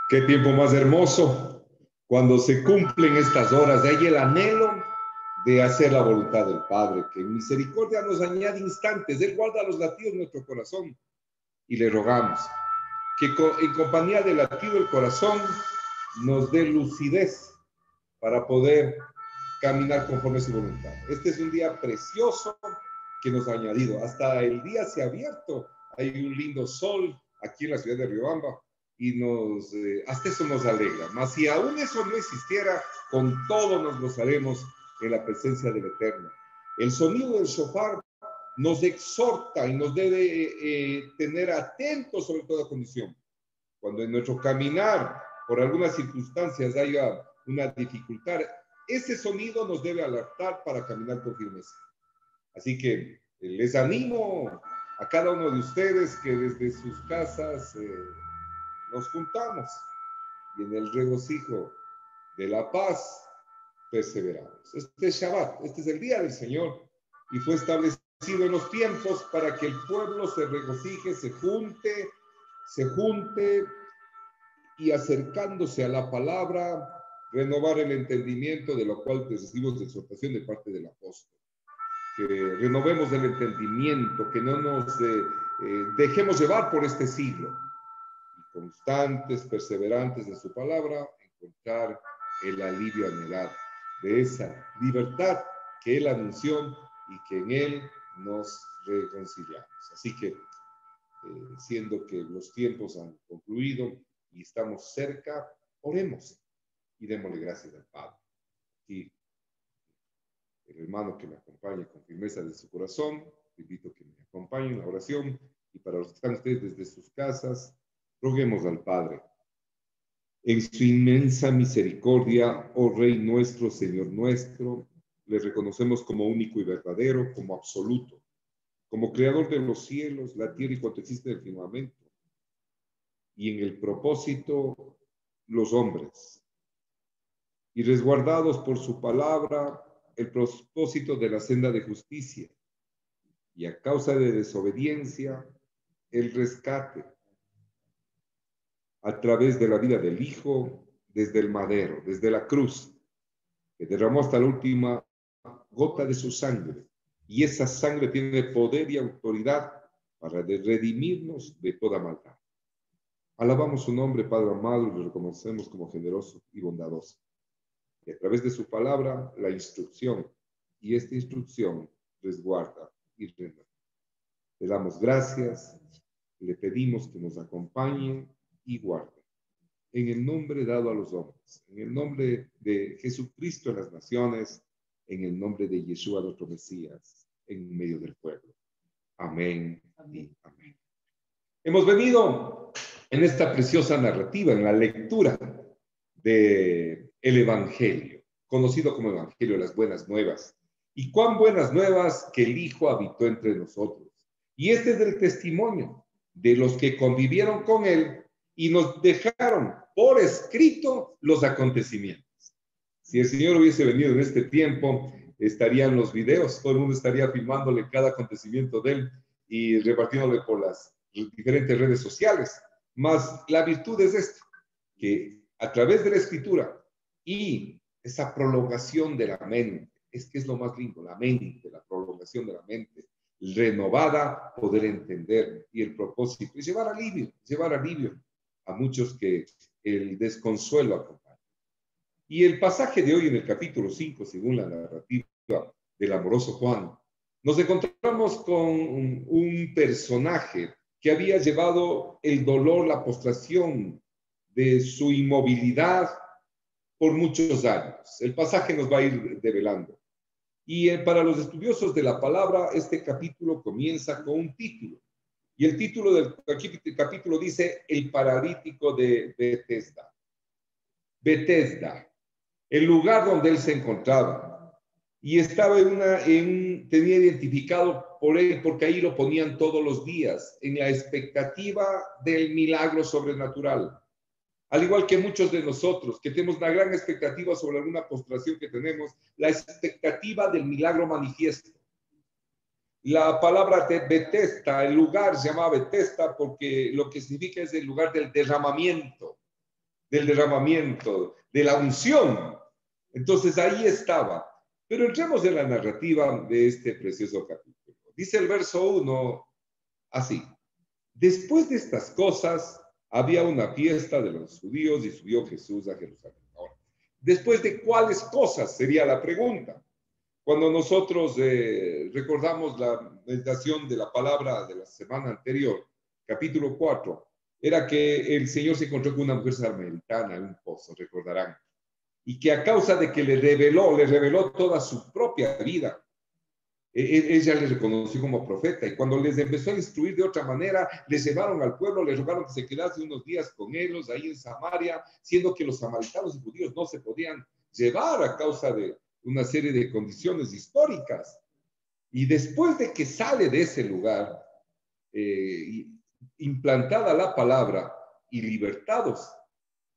Qué tiempo más hermoso cuando se cumplen estas horas. De ahí el anhelo de hacer la voluntad del Padre, que en misericordia nos añade instantes. Él guarda los latidos de nuestro corazón y le rogamos que en compañía del latido del corazón nos dé lucidez para poder caminar conforme a su voluntad. Este es un día precioso que nos ha añadido. Hasta el día se ha abierto. Hay un lindo sol aquí en la ciudad de Riobamba y hasta eso nos alegra. Mas si aún eso no existiera, con todo nos gozaremos en la presencia del Eterno. El sonido del shofar nos exhorta y nos debe tener atentos sobre toda condición. Cuando en nuestro caminar, por algunas circunstancias, haya una dificultad, ese sonido nos debe alertar para caminar con firmeza. Así que les animo a cada uno de ustedes que desde sus casas nos juntamos y en el regocijo de la paz perseveramos. Este es Shabbat, este es el día del Señor y fue establecido en los tiempos para que el pueblo se regocije, se junte y acercándose a la palabra, renovar el entendimiento, de lo cual recibimos exhortación de parte del apóstol. Que renovemos el entendimiento, que no nos dejemos llevar por este siglo. Y constantes, perseverantes en su palabra, encontrar el alivio anhelado de esa libertad que Él anunció y que en Él nos reconciliamos. Así que, siendo que los tiempos han concluido y estamos cerca, oremos y démosle gracias al Padre. Y el hermano que me acompañe con firmeza de su corazón, te invito a que me acompañe en la oración. Y para los que están ustedes desde sus casas, roguemos al Padre. En su inmensa misericordia, oh Rey nuestro, Señor nuestro, le reconocemos como único y verdadero, como absoluto, como creador de los cielos, la tierra y cuanto existe en el firmamento. Y en el propósito, los hombres. Y resguardados por su palabra, el propósito de la senda de justicia. Y a causa de desobediencia, el rescate a través de la vida del Hijo, desde el madero, desde la cruz, que derramó hasta la última gota de su sangre. Y esa sangre tiene poder y autoridad para redimirnos de toda maldad. Alabamos su nombre, Padre amado, y lo reconocemos como generoso y bondadoso. Y a través de su palabra, la instrucción, y esta instrucción resguarda y renueva. Le damos gracias, le pedimos que nos acompañe y guarde. En el nombre dado a los hombres, en el nombre de Jesucristo en las naciones, en el nombre de Yeshua nuestro Mesías, en medio del pueblo. Amén y amén. Hemos venido en esta preciosa narrativa, en la lectura del Evangelio, conocido como Evangelio de las Buenas Nuevas. Y cuán buenas nuevas que el Hijo habitó entre nosotros. Y este es el testimonio de los que convivieron con Él y nos dejaron por escrito los acontecimientos. Si el Señor hubiese venido en este tiempo, estarían los videos, todo el mundo estaría filmándole cada acontecimiento de Él y repartiéndole por las diferentes redes sociales. Mas la virtud es esto, que a través de la escritura y esa prolongación de la mente, es que es lo más lindo, la mente, la prolongación de la mente, renovada, poder entender, y el propósito es llevar alivio a muchos que el desconsuelo acompaña. Y el pasaje de hoy en el capítulo 5, según la narrativa del amoroso Juan, nos encontramos con un personaje que había llevado el dolor, la postración de su inmovilidad por muchos años. El pasaje nos va a ir develando. Y para los estudiosos de la palabra, este capítulo comienza con un título. Y el título del capítulo dice, el paralítico de Betesda. Betesda, el lugar donde él se encontraba. Y estaba tenía identificado por él, porque ahí lo ponían todos los días, en la expectativa del milagro sobrenatural. Al igual que muchos de nosotros, que tenemos una gran expectativa sobre alguna postración que tenemos, la expectativa del milagro manifiesto. La palabra de Betesda, el lugar se llama Betesda porque lo que significa es el lugar del derramamiento. del derramamiento, de la unción. Entonces ahí estaba. Pero entremos en la narrativa de este precioso capítulo. Dice el verso 1 así: después de estas cosas, había una fiesta de los judíos y subió Jesús a Jerusalén. Ahora, ¿después de cuáles cosas? Sería la pregunta. Cuando nosotros recordamos la meditación de la palabra de la semana anterior, capítulo 4, era que el Señor se encontró con una mujer samaritana en un pozo, recordarán, y que a causa de que le reveló toda su propia vida, ella le reconoció como profeta, y cuando les empezó a instruir de otra manera, les llevaron al pueblo, les rogaron que se quedase unos días con ellos ahí en Samaria, siendo que los samaritanos y judíos no se podían llevar a causa de una serie de condiciones históricas. Y después de que sale de ese lugar, implantada la palabra y libertados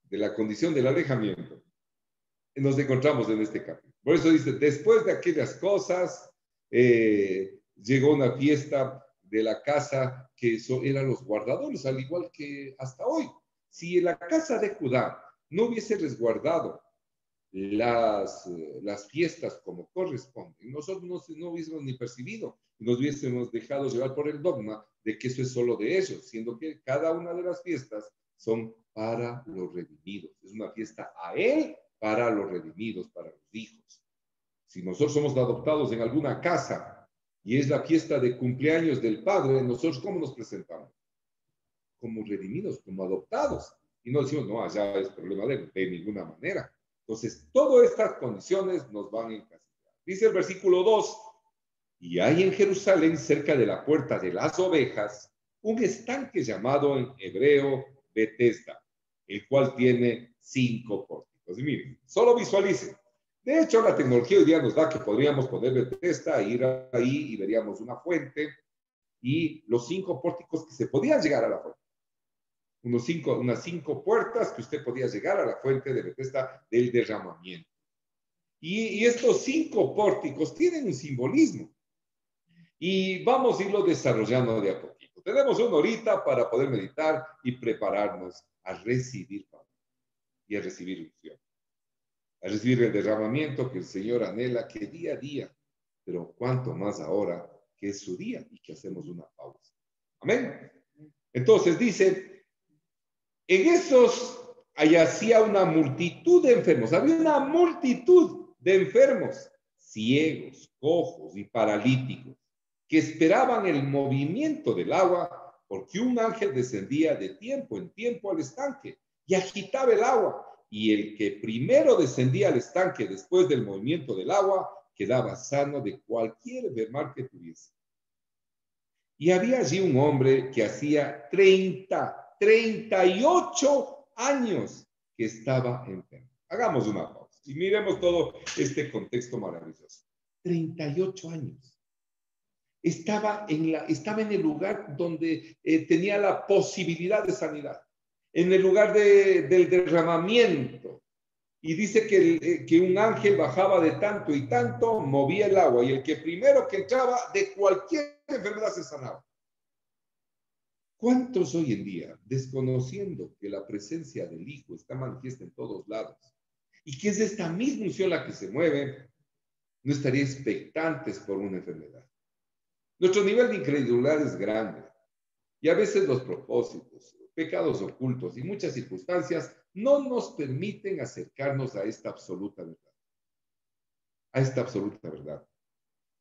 de la condición del alejamiento, nos encontramos en este capítulo. Por eso dice, después de aquellas cosas, llegó una fiesta de la casa que eran los guardadores, al igual que hasta hoy. Si en la casa de Judá no hubiese resguardado las fiestas como corresponden, nosotros no hubiésemos ni percibido, nos hubiésemos dejado llevar por el dogma de que eso es solo de ellos, siendo que cada una de las fiestas son para los redimidos. Es una fiesta a él, para los redimidos, para los hijos. Si nosotros somos adoptados en alguna casa y es la fiesta de cumpleaños del padre, nosotros ¿cómo nos presentamos? Como redimidos, como adoptados. Y no decimos, no, allá es problema de ninguna manera. Entonces, todas estas condiciones nos van a encasillar. Dice el versículo 2, y hay en Jerusalén, cerca de la puerta de las ovejas, un estanque llamado en hebreo Betesda, el cual tiene 5 pórticos. Y miren, solo visualicen. De hecho, la tecnología hoy día nos da que podríamos poner Betesda, ir ahí y veríamos una fuente y los 5 pórticos que se podían llegar a la fuente. Unas 5 puertas que usted podía llegar a la fuente de Betesda del derramamiento. Y estos 5 pórticos tienen un simbolismo. Y vamos a irlo desarrollando de a poquito. Tenemos una horita para poder meditar y prepararnos a recibir y a recibir unción, a recibir el derramamiento que el Señor anhela, que día a día, pero cuánto más ahora que es su día y que hacemos una pausa. Amén. Entonces dice, en esos hacía una multitud de enfermos, había una multitud de enfermos, ciegos, cojos y paralíticos, que esperaban el movimiento del agua, porque un ángel descendía de tiempo en tiempo al estanque y agitaba el agua, y el que primero descendía al estanque después del movimiento del agua, quedaba sano de cualquier enfermedad que tuviese. Y había allí un hombre que hacía 38 años que estaba enfermo. Hagamos una pausa y miremos todo este contexto maravilloso. 38 años. Estaba en el lugar donde tenía la posibilidad de sanidad, en el lugar del derramamiento. Y dice que un ángel bajaba de tanto y tanto, movía el agua, y el que primero que entraba de cualquier enfermedad se sanaba. ¿Cuántos hoy en día, desconociendo que la presencia del Hijo está manifiesta en todos lados y que es esta misma unción la que se mueve, no estaría expectantes por una enfermedad? Nuestro nivel de incredulidad es grande y a veces los propósitos, pecados ocultos y muchas circunstancias no nos permiten acercarnos a esta absoluta verdad. A esta absoluta verdad.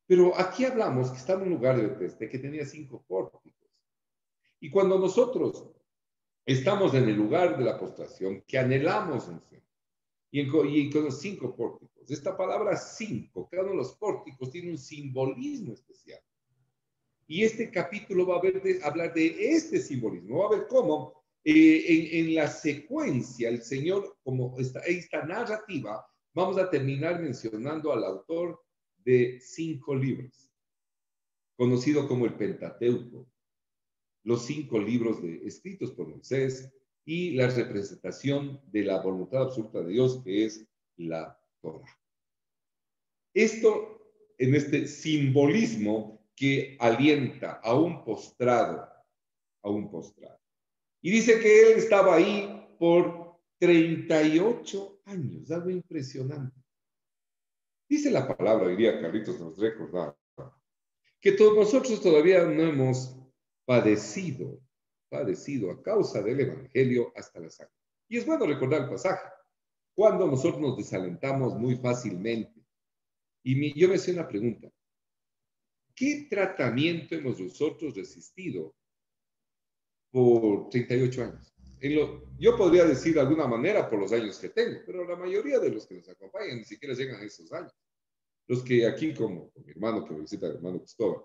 Pero aquí hablamos que estaba en un lugar de Betesda que tenía 5 pórticos. Y cuando nosotros estamos en el lugar de la postración, que anhelamos unción, y con los 5 pórticos, esta palabra 5, cada uno de los pórticos tiene un simbolismo especial. Y este capítulo va a hablar de este simbolismo, va a ver cómo en la secuencia el Señor, como esta narrativa, vamos a terminar mencionando al autor de 5 libros, conocido como el Pentateuco, los 5 libros escritos por Moisés y la representación de la voluntad absoluta de Dios, que es la Torá. Esto, en este simbolismo que alienta a un postrado, Y dice que él estaba ahí por 38 años, algo impresionante. Dice la palabra, diría Carlitos, nos recordaba, que todos nosotros todavía no hemos padecido a causa del Evangelio hasta la sangre. Y es bueno recordar el pasaje, cuando nosotros nos desalentamos muy fácilmente. Y yo me hacía una pregunta, ¿qué tratamiento hemos nosotros resistido por 38 años? Yo podría decir de alguna manera por los años que tengo, pero la mayoría de los que nos acompañan ni siquiera llegan a esos años. Los que aquí, como mi hermano que me visita, el hermano Cristóbal,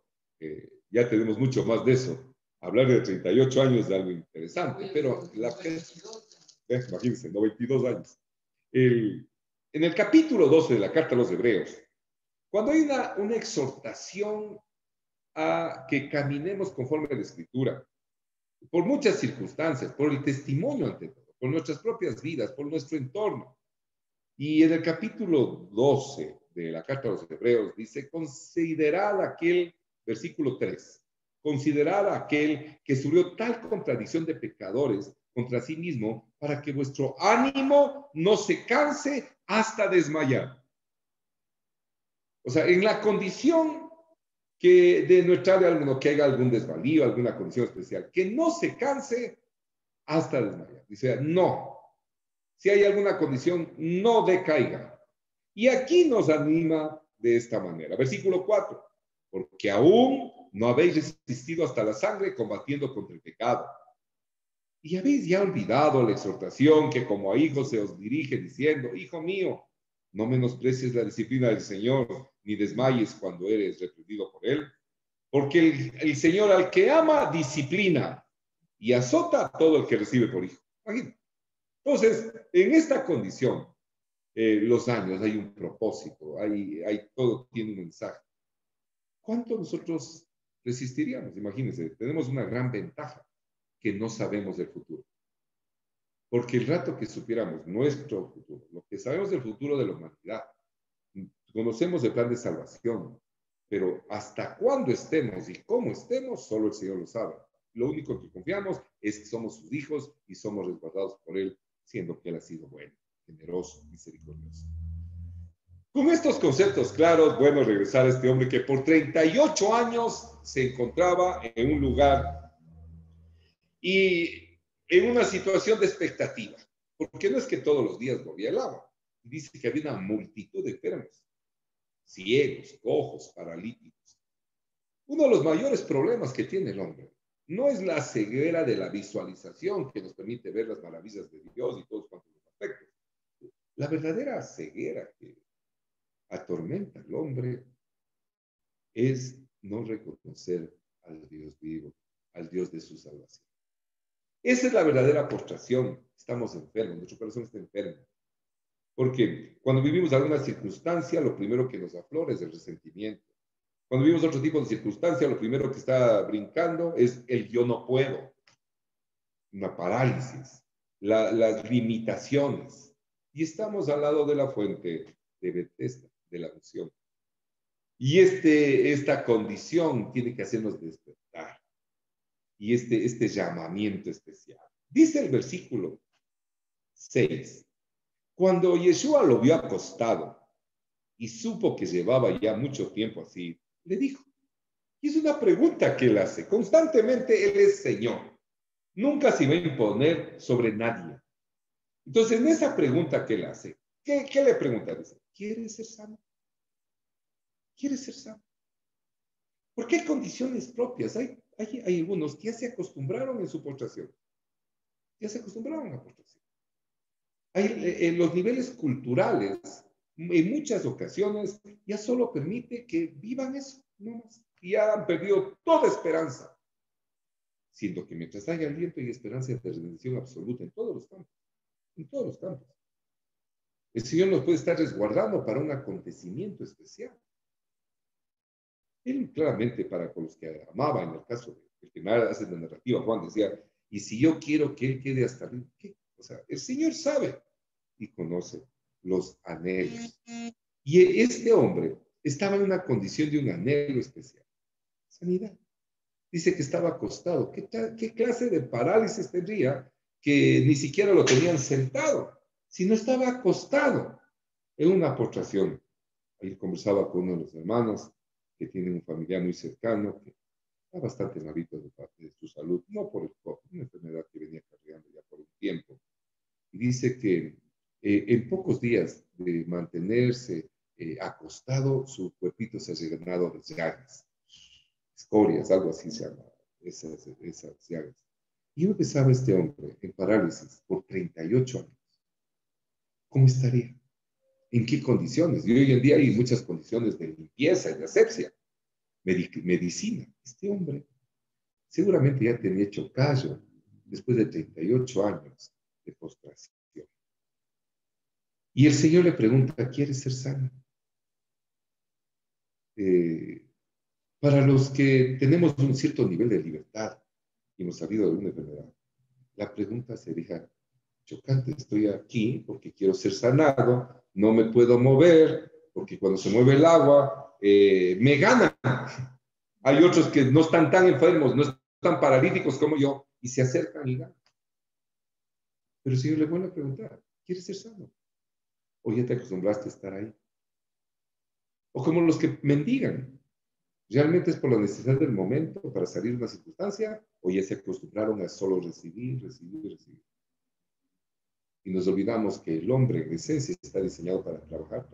ya tenemos mucho más de eso. Hablar de 38 años de algo interesante, pero imagínense, 92 años. En el capítulo 12 de la Carta a los Hebreos, cuando hay una exhortación a que caminemos conforme a la Escritura, por muchas circunstancias, por el testimonio ante todo, por nuestras propias vidas, por nuestro entorno. Y en el capítulo 12 de la Carta a los Hebreos dice, considerad aquel, versículo 3, considerad aquel que sufrió tal contradicción de pecadores contra sí mismo para que vuestro ánimo no se canse hasta desmayar. O sea, en la condición que de nuestra de alguno que haya algún desvalío, alguna condición especial, que no se canse hasta desmayar. Dice, no, si hay alguna condición, no decaiga. Y aquí nos anima de esta manera. Versículo 4, porque aún no habéis resistido hasta la sangre combatiendo contra el pecado. Y habéis ya olvidado la exhortación que como a hijos se os dirige diciendo, hijo mío, no menosprecies la disciplina del Señor, ni desmayes cuando eres reprendido por él, porque el Señor al que ama disciplina y azota a todo el que recibe por hijo. Imagínate. Entonces, en esta condición, los años, hay un propósito, todo tiene un mensaje. ¿Cuánto nosotros resistiríamos? Imagínense, tenemos una gran ventaja, que no sabemos del futuro. Porque el rato que supiéramos nuestro futuro, lo que sabemos del futuro de la humanidad, conocemos el plan de salvación, pero hasta cuándo estemos y cómo estemos, solo el Señor lo sabe. Lo único que confiamos es que somos sus hijos y somos resguardados por Él, siendo que Él ha sido bueno, generoso, misericordioso. Con estos conceptos claros, bueno, regresar a este hombre que por 38 años se encontraba en un lugar y en una situación de expectativa, porque no es que todos los días volvía el agua. Dice que había una multitud de enfermos, ciegos, cojos, paralíticos. Uno de los mayores problemas que tiene el hombre no es la ceguera de la visualización que nos permite ver las maravillas de Dios y todos cuantos aspectos. La verdadera ceguera que atormenta al hombre es no reconocer al Dios vivo, al Dios de su salvación. Esa es la verdadera postración. Estamos enfermos, nuestro corazón está enfermo. Porque cuando vivimos alguna circunstancia, lo primero que nos aflora es el resentimiento. Cuando vivimos otro tipo de circunstancia, lo primero que está brincando es el yo no puedo, una parálisis, las limitaciones. Y estamos al lado de la fuente de Bethesda, de la unción. Y esta condición tiene que hacernos despertar. Y este llamamiento especial. Dice el versículo 6. Cuando Yeshua lo vio acostado y supo que llevaba ya mucho tiempo así, le dijo, y es una pregunta que él hace, constantemente él es Señor, nunca se va a imponer sobre nadie. Entonces, en esa pregunta que él hace, ¿qué le pregunta? Dice, ¿quieres ser sano? ¿Quieres ser sano? Porque hay condiciones propias, hay algunos que ya se acostumbraron en su postración, ya se acostumbraron a la postración. Los niveles culturales, en muchas ocasiones, ya solo permite que vivan eso, no más. Y ya han perdido toda esperanza. Siendo que mientras haya aliento y esperanza de redención absoluta en todos los campos, en todos los campos, el Señor nos puede estar resguardando para un acontecimiento especial. Él claramente para con los que amaba, en el caso del que hace la narrativa, Juan decía, y si yo quiero que Él quede hasta arriba, ¿qué? O sea, el Señor sabe y conoce los anhelos. Y este hombre estaba en una condición de un anhelo especial. Sanidad. Dice que estaba acostado. ¿Qué clase de parálisis tendría que ni siquiera lo tenían sentado, sino estaba acostado en una postración. Ahí conversaba con uno de los hermanos que tiene un familiar muy cercano, que está bastante malito de parte de su salud, no por el COVID, una enfermedad que venía cargando ya por un tiempo. Y dice que en pocos días de mantenerse acostado, su cuerpito se ha llenado de llagas, escorias, algo así se llama, esas llagas. Y yo pensaba este hombre en parálisis por 38 años. ¿Cómo estaría? ¿En qué condiciones? Y hoy en día hay muchas condiciones de limpieza y de asepsia, medicina. Este hombre seguramente ya tenía hecho callo después de 38 años de postración. Y el Señor le pregunta, ¿quieres ser sano? Para los que tenemos un cierto nivel de libertad y hemos salido de una enfermedad, la pregunta sería chocante. Estoy aquí porque quiero ser sanado, no me puedo mover, porque cuando se mueve el agua, me gana. Hay otros que no están tan enfermos, no están paralíticos como yo, y se acercan y ganan. Pero el Señor le vuelve a preguntar, ¿quieres ser sano? ¿O ya te acostumbraste a estar ahí? O como los que mendigan. ¿Realmente es por la necesidad del momento para salir de una circunstancia? ¿O ya se acostumbraron a solo recibir? Y nos olvidamos que el hombre en esencia está diseñado para trabajar.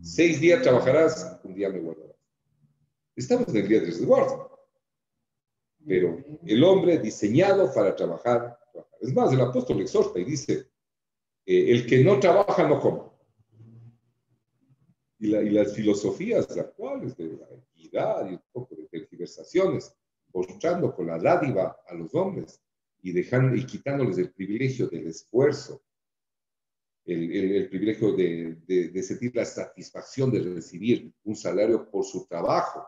6 días trabajarás, un día me guardarás. Estamos en el día de resguardo. Pero el hombre diseñado para trabajar. Es más, el apóstol exhorta y dice, el que no trabaja no come. Y las filosofías actuales de la equidad y un poco de tergiversaciones, mostrando con la dádiva a los hombres y quitándoles el privilegio del esfuerzo, el privilegio de sentir la satisfacción de recibir un salario por su trabajo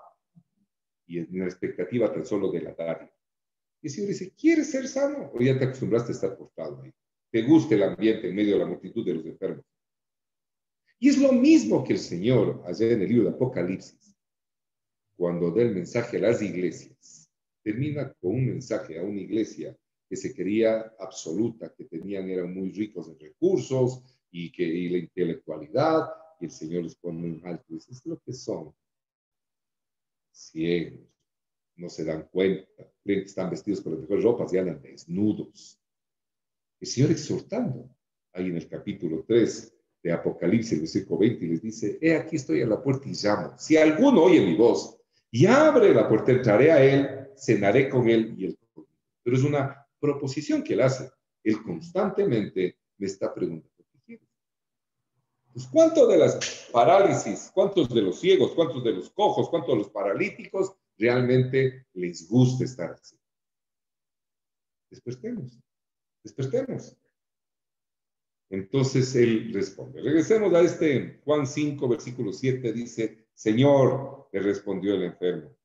y en la expectativa tan solo de la dádiva. Y el Señor dice, ¿quieres ser sano? O ya te acostumbraste a estar postrado ahí. ¿Te gusta el ambiente en medio de la multitud de los enfermos? Y es lo mismo que el Señor, allá en el libro de Apocalipsis, cuando da el mensaje a las iglesias, termina con un mensaje a una iglesia que se creía absoluta, que eran muy ricos en recursos y la intelectualidad, y el Señor les pone un alto y dice, es lo que son, ciegos, no se dan cuenta, creen que están vestidos con las mejores ropas y andan desnudos. El Señor exhortando, ahí en el capítulo 3, de Apocalipsis, el versículo 20, y les dice, he aquí estoy a la puerta y llamo. Si alguno oye mi voz y abre la puerta, entraré a él, cenaré con él y él conmigo. Pero es una proposición que él hace. Él constantemente me está preguntando, ¿qué quieres? Pues, ¿cuánto de las parálisis, cuántos de los ciegos, cuántos de los cojos, cuántos de los paralíticos realmente les gusta estar así? Despertemos. Entonces él responde. Regresemos a Juan 5, versículo 7, dice, Señor, le respondió el enfermo,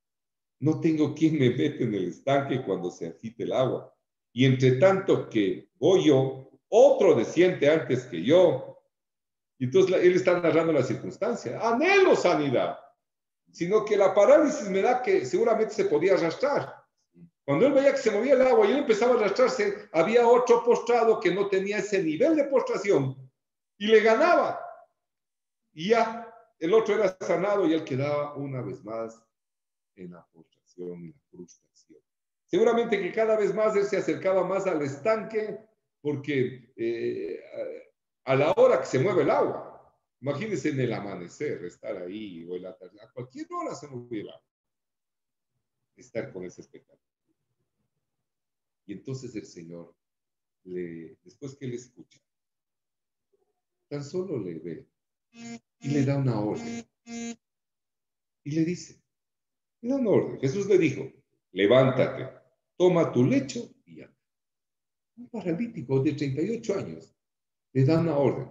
no tengo quien me mete en el estanque cuando se agite el agua. Y entre tanto que voy yo, otro desciende antes que yo. Y entonces él está narrando la circunstancia. Anhelo sanidad, sino que la parálisis me da que seguramente se podía arrastrar. Cuando él veía que se movía el agua y él empezaba a arrastrarse, había otro postrado que no tenía ese nivel de postración y le ganaba. Y ya, el otro era sanado y él quedaba una vez más en la postración y la frustración. Seguramente que cada vez más él se acercaba más al estanque porque a la hora que se mueve el agua, imagínense en el amanecer, estar ahí o en la tarde, a cualquier hora se mueve el agua, estar con ese espectáculo. Y entonces el Señor, después que él escucha, tan solo le ve y le da una orden. Y le da una orden. Jesús le dijo, levántate, toma tu lecho y anda. Un paralítico de 38 años le da una orden.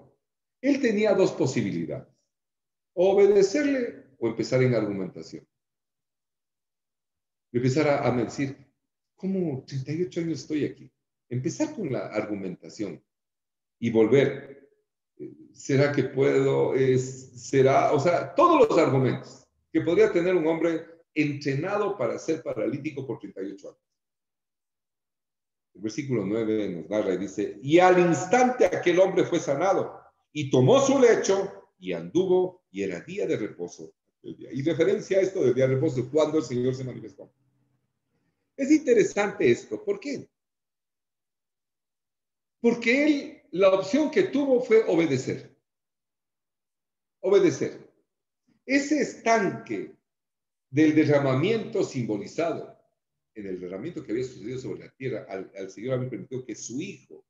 Él tenía dos posibilidades, obedecerle o empezar en argumentación. Empezar a decir, ¿cómo 38 años estoy aquí? Empezar con la argumentación y volver. ¿Será que puedo? ¿Será? O sea, todos los argumentos que podría tener un hombre entrenado para ser paralítico por 38 años. El versículo 9 nos narra y dice, y al instante aquel hombre fue sanado y tomó su lecho y anduvo y era día de reposo. Y referencia a esto del día de reposo, cuando el Señor se manifestó. Es interesante esto. ¿Por qué? Porque él, la opción que tuvo fue obedecer. Obedecer. Ese estanque del derramamiento simbolizado en el derramamiento que había sucedido sobre la tierra, al Señor había permitido que su Hijo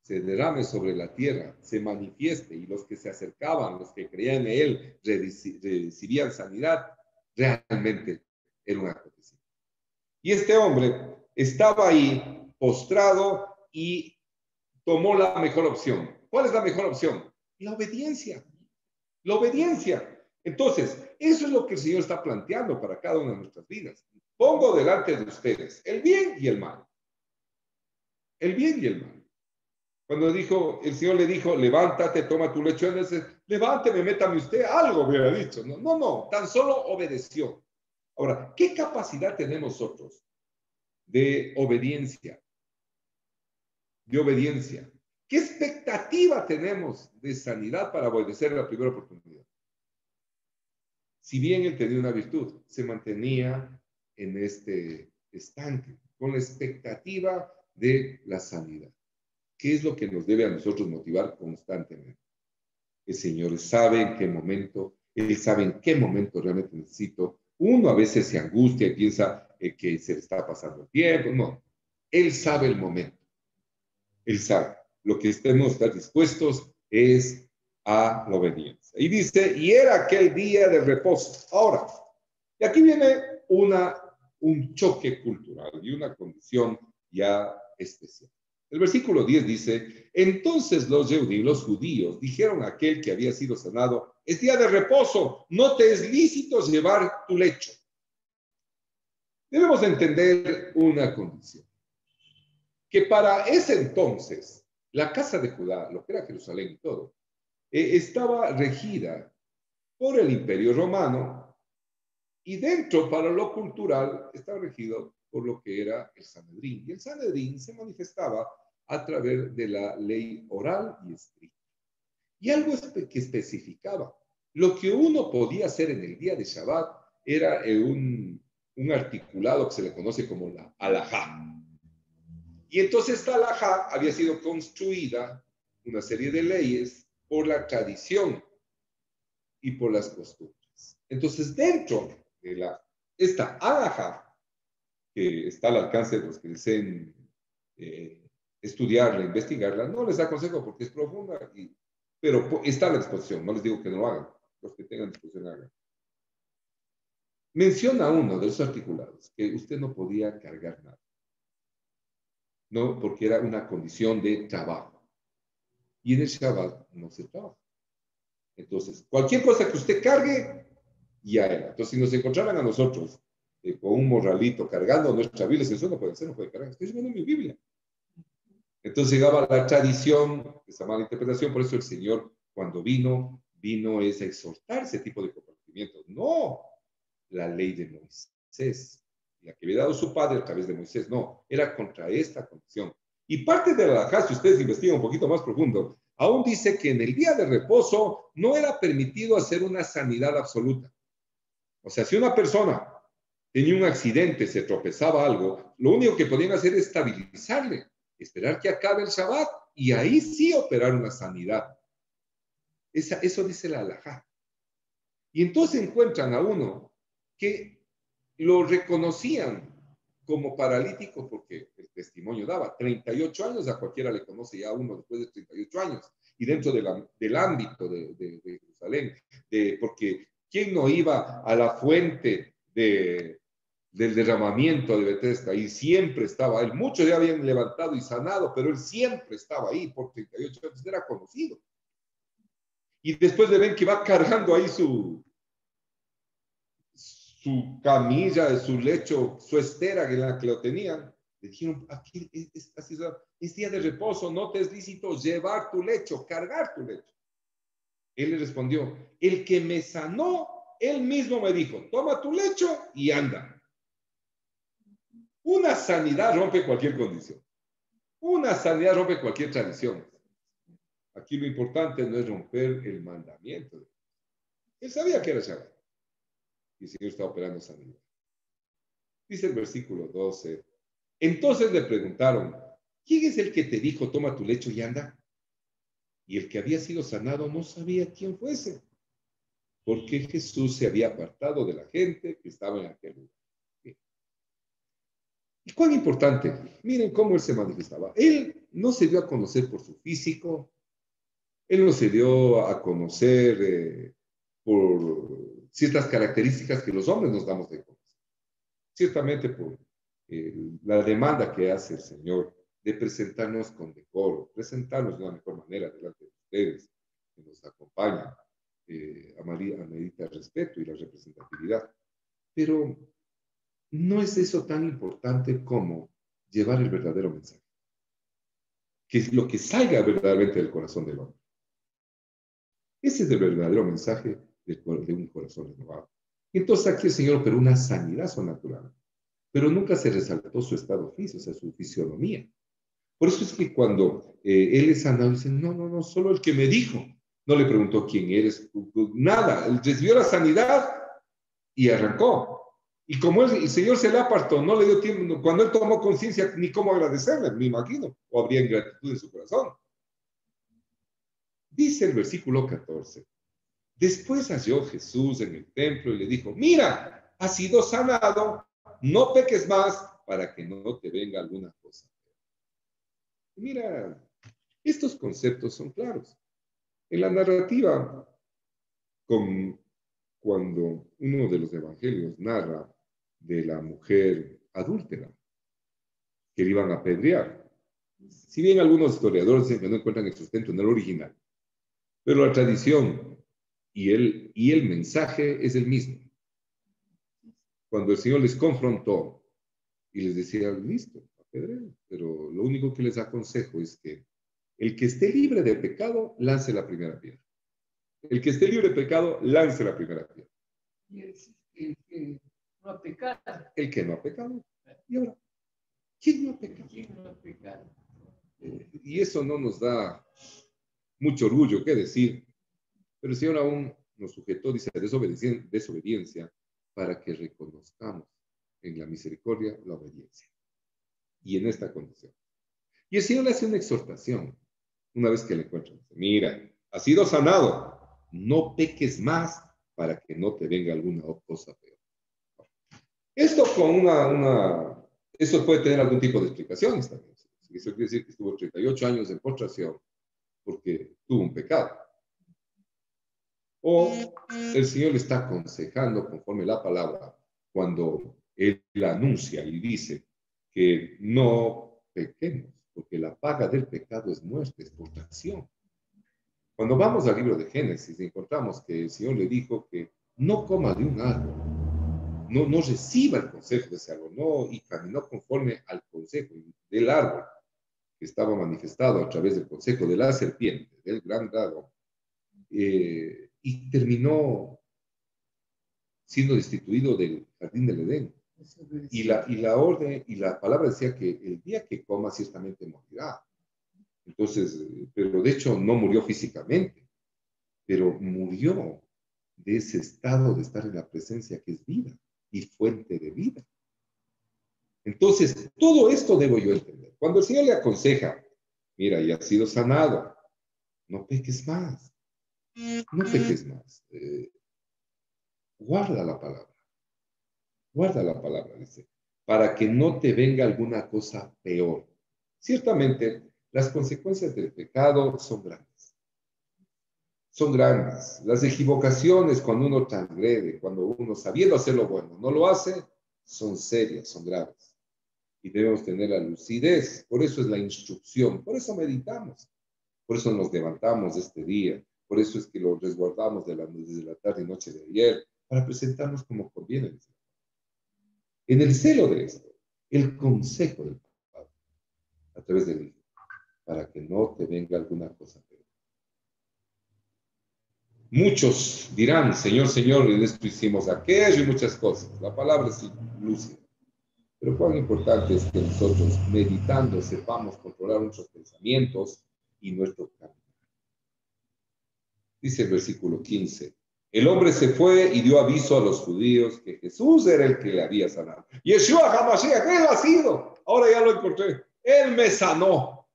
se derrame sobre la tierra, se manifieste, y los que se acercaban, los que creían en Él, recibían sanidad, realmente era un acontecimiento. Y este hombre estaba ahí postrado y tomó la mejor opción. ¿Cuál es la mejor opción? La obediencia. La obediencia. Entonces, eso es lo que el Señor está planteando para cada una de nuestras vidas. Pongo delante de ustedes el bien y el mal. El bien y el mal. Cuando el Señor le dijo, levántate, toma tu lecho, él dice, levánteme, métame usted, algo me hubiera dicho. No, no, no, tan solo obedeció. Ahora, ¿qué capacidad tenemos nosotros de obediencia? De obediencia. ¿Qué expectativa tenemos de sanidad para obedecer la primera oportunidad? Si bien él tenía una virtud, se mantenía en este estanque, con la expectativa de la sanidad. ¿Qué es lo que nos debe a nosotros motivar constantemente? El Señor sabe en qué momento, Él sabe en qué momento realmente necesito. Uno a veces se angustia y piensa que se le está pasando el tiempo. No, Él sabe el momento. Él sabe. Lo que estemos estar dispuestos es a la obediencia. Y dice, y era aquel día de reposo. Ahora, y aquí viene un choque cultural y una condición ya especial. El versículo 10 dice, entonces los judíos dijeron a aquel que había sido sanado, es día de reposo, no te es lícito llevar tu lecho. Debemos entender una condición, que para ese entonces, la casa de Judá, lo que era Jerusalén y todo, estaba regida por el Imperio Romano y dentro, para lo cultural, estaba regido por lo que era el Sanedrín. Y el Sanedrín se manifestaba a través de la ley oral y escrita. Y algo que especificaba. Lo que uno podía hacer en el día de Shabbat era un articulado que se le conoce como la alajá. Y entonces esta alajá había sido construida, una serie de leyes, por la tradición y por las costumbres. Entonces, dentro de esta alajá, que está al alcance de los que deseen estudiarla, investigarla, no les aconsejo porque es profunda, pero está a la disposición, no les digo que no lo hagan, los que tengan disposición hagan. Menciona uno de los articulados que usted no podía cargar nada, no, porque era una condición de trabajo. Y en el Shabbat no se trabaja. Entonces, cualquier cosa que usted cargue, ya era. Entonces, si nos encontraran a nosotros con un morralito cargando nuestra Biblia, eso no puede ser, no puede cargar. Estoy leyendo mi Biblia. Entonces llegaba la tradición, esa mala interpretación, por eso el Señor, cuando vino es a exhortar ese tipo de comportamientos. No la ley de Moisés, la que había dado su padre a través de Moisés, no, era contra esta condición. Y parte de la alajá, si ustedes investigan un poquito más profundo, aún dice que en el día de reposo no era permitido hacer una sanidad absoluta. O sea, si una persona tenía un accidente, se tropezaba algo, lo único que podían hacer es estabilizarle, esperar que acabe el Shabbat y ahí sí operar una sanidad. Eso dice la alajá. Y entonces encuentran a uno que lo reconocían como paralítico porque el testimonio daba 38 años, a cualquiera le conoce ya uno después de 38 años, y dentro del ámbito de Jerusalén, porque ¿quién no iba a la fuente del derramamiento de Betesda? Y siempre estaba él, muchos ya habían levantado y sanado, pero él siempre estaba ahí por 38 años, era conocido. Y después le ven que va cargando ahí su camilla, su lecho, su estera en la que lo tenían. Le dijeron, aquí es día de reposo, no te es lícito llevar tu lecho, cargar tu lecho. Él le respondió, el que me sanó, él mismo me dijo, toma tu lecho y anda. Una sanidad rompe cualquier condición. Una sanidad rompe cualquier tradición. Aquí lo importante no es romper el mandamiento. Él sabía que era Shabbat. Y el Señor está operando sanidad. Dice el versículo 12. Entonces le preguntaron, ¿quién es el que te dijo, toma tu lecho y anda? Y el que había sido sanado no sabía quién fuese, porque Jesús se había apartado de la gente que estaba en aquel lugar. ¿Y cuán importante? Miren cómo él se manifestaba. Él no se dio a conocer por su físico, él no se dio a conocer por ciertas características que los hombres nos damos de conocer. Ciertamente por la demanda que hace el Señor de presentarnos con decoro, presentarnos de una mejor manera delante de ustedes, que nos acompañan a medida del respeto y la representatividad. Pero no es eso tan importante como llevar el verdadero mensaje, que es lo que salga verdaderamente del corazón del hombre. Ese es el verdadero mensaje de un corazón renovado. Entonces aquí el Señor operó una sanidad sobrenatural, pero nunca se resaltó su estado físico, o sea, su fisionomía. Por eso es que cuando él es sanado, dice, no, solo el que me dijo. No le preguntó quién eres, nada. Él recibió la sanidad y arrancó. Y como el Señor se le apartó, no le dio tiempo, cuando él tomó conciencia, ni cómo agradecerle, me imagino, o habría ingratitud en su corazón. Dice el versículo 14. Después halló Jesús en el templo y le dijo, mira, has sido sanado, no peques más para que no te venga alguna cosa. Mira, estos conceptos son claros. En la narrativa, cuando uno de los evangelios narra de la mujer adúltera que le iban a apedrear, si bien algunos historiadores dicen que no encuentran el sustento en el original, pero la tradición y el mensaje es el mismo. Cuando el Señor les confrontó y les decía, listo, apedreen, pero lo único que les aconsejo es que el que esté libre de pecado, lance la primera piedra. El que esté libre de pecado, lance la primera piedra. Y el que no ha pecado. El que no ha pecado. Y ahora, ¿quién no ha pecado? ¿Quién no ha pecado? Y eso no nos da mucho orgullo que decir, pero el Señor aún nos sujetó, dice, a desobediencia para que reconozcamos en la misericordia la obediencia. Y en esta condición. Y el Señor le hace una exhortación una vez que le encuentran. Mira, has sido sanado, no peques más para que no te venga alguna cosa peor. Esto con eso puede tener algún tipo de explicaciones también. Eso quiere decir que estuvo 38 años en postración porque tuvo un pecado. O el Señor le está aconsejando conforme la palabra cuando Él anuncia y dice que no pequemos, porque la paga del pecado es muerte, es postración. Cuando vamos al libro de Génesis, encontramos que el Señor le dijo que no coma de un árbol, no reciba el consejo de ese árbol, y caminó conforme al consejo del árbol que estaba manifestado a través del consejo de la serpiente, del gran dragón, y terminó siendo destituido del jardín del Edén. Y la orden y la palabra decía que el día que coma ciertamente morirá. Entonces, pero de hecho no murió físicamente, pero murió de ese estado de estar en la presencia que es vida y fuente de vida. Entonces, todo esto debo yo entender. Cuando el Señor le aconseja, mira, ya has sido sanado, no peques más, no peques más. Guarda la palabra, dice, para que no te venga alguna cosa peor. Ciertamente, las consecuencias del pecado son grandes. Son grandes. Las equivocaciones cuando uno transgrede, cuando uno sabiendo hacer lo bueno no lo hace, son serias, son graves. Y debemos tener la lucidez. Por eso es la instrucción. Por eso meditamos. Por eso nos levantamos este día. Por eso es que lo resguardamos desde la tarde y noche de ayer, para presentarnos como conviene. En el celo de esto, el consejo del Padre, a través del Hijo, para que no te venga alguna cosa peor. Muchos dirán, Señor, Señor, en esto hicimos aquello y muchas cosas. La palabra es lúcida. Pero cuán importante es que nosotros, meditando, sepamos controlar nuestros pensamientos y nuestro camino. Dice el versículo 15. El hombre se fue y dio aviso a los judíos que Jesús era el que le había sanado. Yeshua HaMashiach, él ha sido. Ahora ya lo encontré. Él me sanó.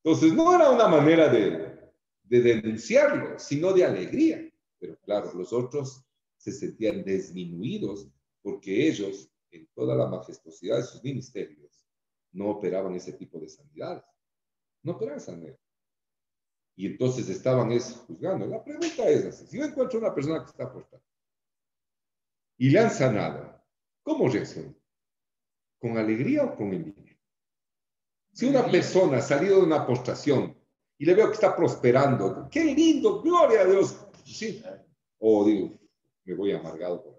Entonces no era una manera de denunciarlo, sino de alegría. Pero claro, los otros se sentían disminuidos porque ellos, en toda la majestuosidad de sus ministerios, no operaban ese tipo de sanidades. No operaban sanidades. Y entonces estaban juzgando. La pregunta es así: si yo encuentro una persona que está apostada y le han sanado, ¿cómo reacciona? ¿Con alegría o con envidia? Si una persona ha salido de una postración y le veo que está prosperando, ¡qué lindo! ¡Gloria a Dios! Sí. O digo, me voy amargado por ahí.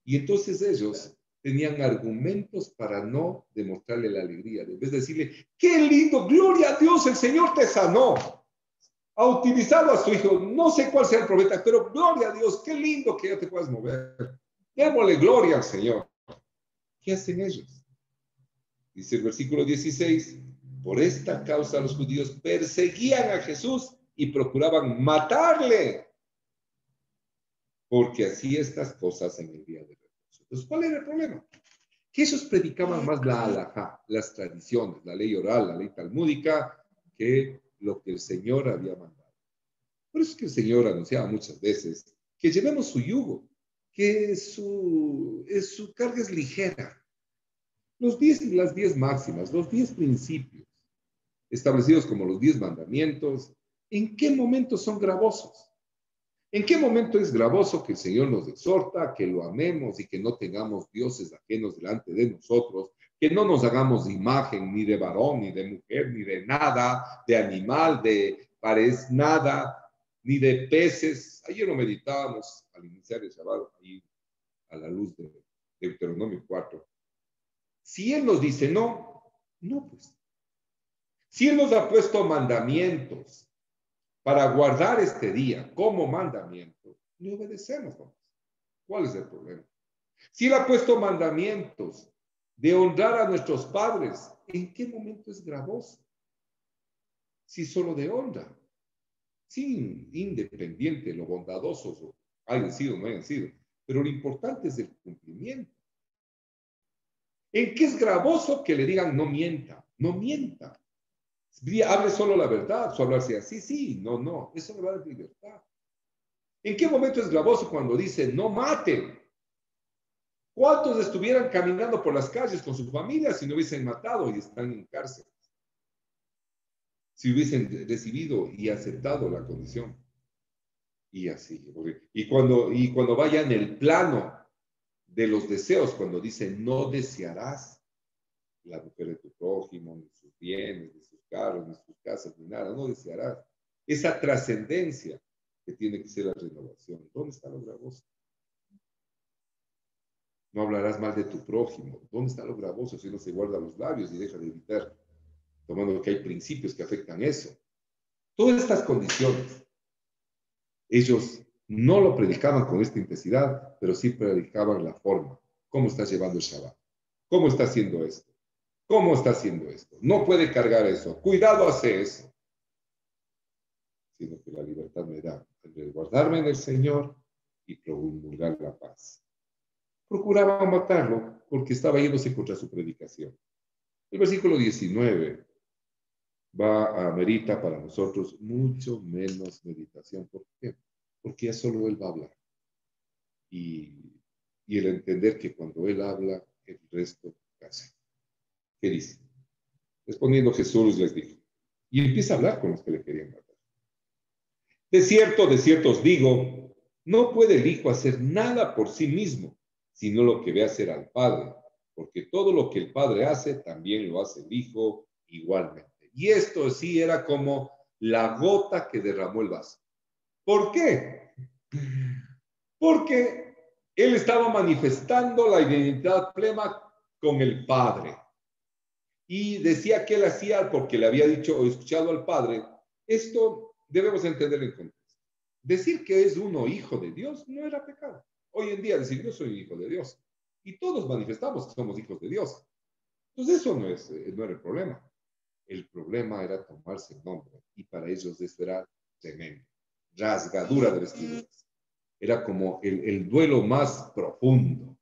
Y entonces ellos tenían argumentos para no demostrarle la alegría. En vez de decirle, ¡qué lindo! ¡Gloria a Dios! El Señor te sanó. Ha utilizado a su hijo, no sé cuál sea el profeta, pero gloria a Dios, qué lindo que ya te puedas mover. Démosle gloria al Señor. ¿Qué hacen ellos? Dice el versículo 16, por esta causa los judíos perseguían a Jesús y procuraban matarle, porque hacía estas cosas en el día de reposo. Entonces, ¿cuál era el problema? Que ellos predicaban más la halajá, las tradiciones, la ley oral, la ley talmúdica, que lo que el Señor había mandado. Por eso es que el Señor anunciaba muchas veces que llevemos su yugo, que su carga es ligera. Las 10 máximas, los 10 principios establecidos como los 10 mandamientos, ¿en qué momento son gravosos? ¿En qué momento es gravoso que el Señor nos exhorta, que lo amemos y que no tengamos dioses ajenos delante de nosotros, que no nos hagamos de imagen ni de varón, ni de mujer, ni de nada, de animal, de nada, ni de peces? Ayer lo meditábamos al iniciar el Shabbat, ahí a la luz de Deuteronomio 4. Si Él nos dice no, no pues. Si Él nos ha puesto mandamientos para guardar este día como mandamiento, le obedecemos, vamos. ¿Cuál es el problema? Si Él ha puesto mandamientos de honrar a nuestros padres, ¿en qué momento es gravoso? Si solo de honra, sin independiente lo bondadosos hayan sido o no hayan sido, pero lo importante es el cumplimiento. ¿En qué es gravoso que le digan no mienta? No mienta. Hable solo la verdad, solo hablarse así, sí, no, eso le va a dar libertad. ¿En qué momento es gravoso cuando dice no maten? ¿Cuántos estuvieran caminando por las calles con sus familias si no hubiesen matado y están en cárcel? Si hubiesen recibido y aceptado la condición. Y así. Y cuando vaya en el plano de los deseos, cuando dice no desearás la mujer de tu prójimo, ni sus bienes, ni sus carros, ni sus casas, ni nada, no desearás. Esa trascendencia que tiene que ser la renovación. ¿Dónde está lo gravoso? No hablarás mal de tu prójimo. ¿Dónde está lo gravoso si no se guarda los labios y deja de evitar? Tomando que hay principios que afectan eso. Todas estas condiciones, ellos no lo predicaban con esta intensidad, pero sí predicaban la forma. ¿Cómo estás llevando el Shabbat? ¿Cómo está haciendo esto? ¿Cómo está haciendo esto? No puede cargar eso. Cuidado, hace eso. Sino que la libertad me da el resguardarme en el Señor y promulgar la paz. Procuraba matarlo porque estaba yéndose contra su predicación. El versículo 19 amerita para nosotros mucho menos meditación. ¿Por qué? Porque ya solo Él va a hablar. Y el entender que cuando Él habla, el resto hace. ¿Qué dice? Respondiendo Jesús les dijo. Y empieza a hablar con los que le querían matar. De cierto os digo, no puede el Hijo hacer nada por sí mismo, sino lo que ve hacer al Padre, porque todo lo que el Padre hace, también lo hace el Hijo igualmente. Y esto sí era como la gota que derramó el vaso. ¿Por qué? Porque Él estaba manifestando la identidad plena con el Padre. Y decía que Él hacía porque le había dicho o escuchado al Padre. Esto debemos entender en contexto. Decir que es uno hijo de Dios no era pecado. Hoy en día decir yo soy hijo de Dios Y todos manifestamos que somos hijos de Dios. Entonces eso no era el problema. El problema era tomarse el nombre. Y para ellos eso era tremendo. Rasgadura de vestiduras. Era como el duelo más profundo.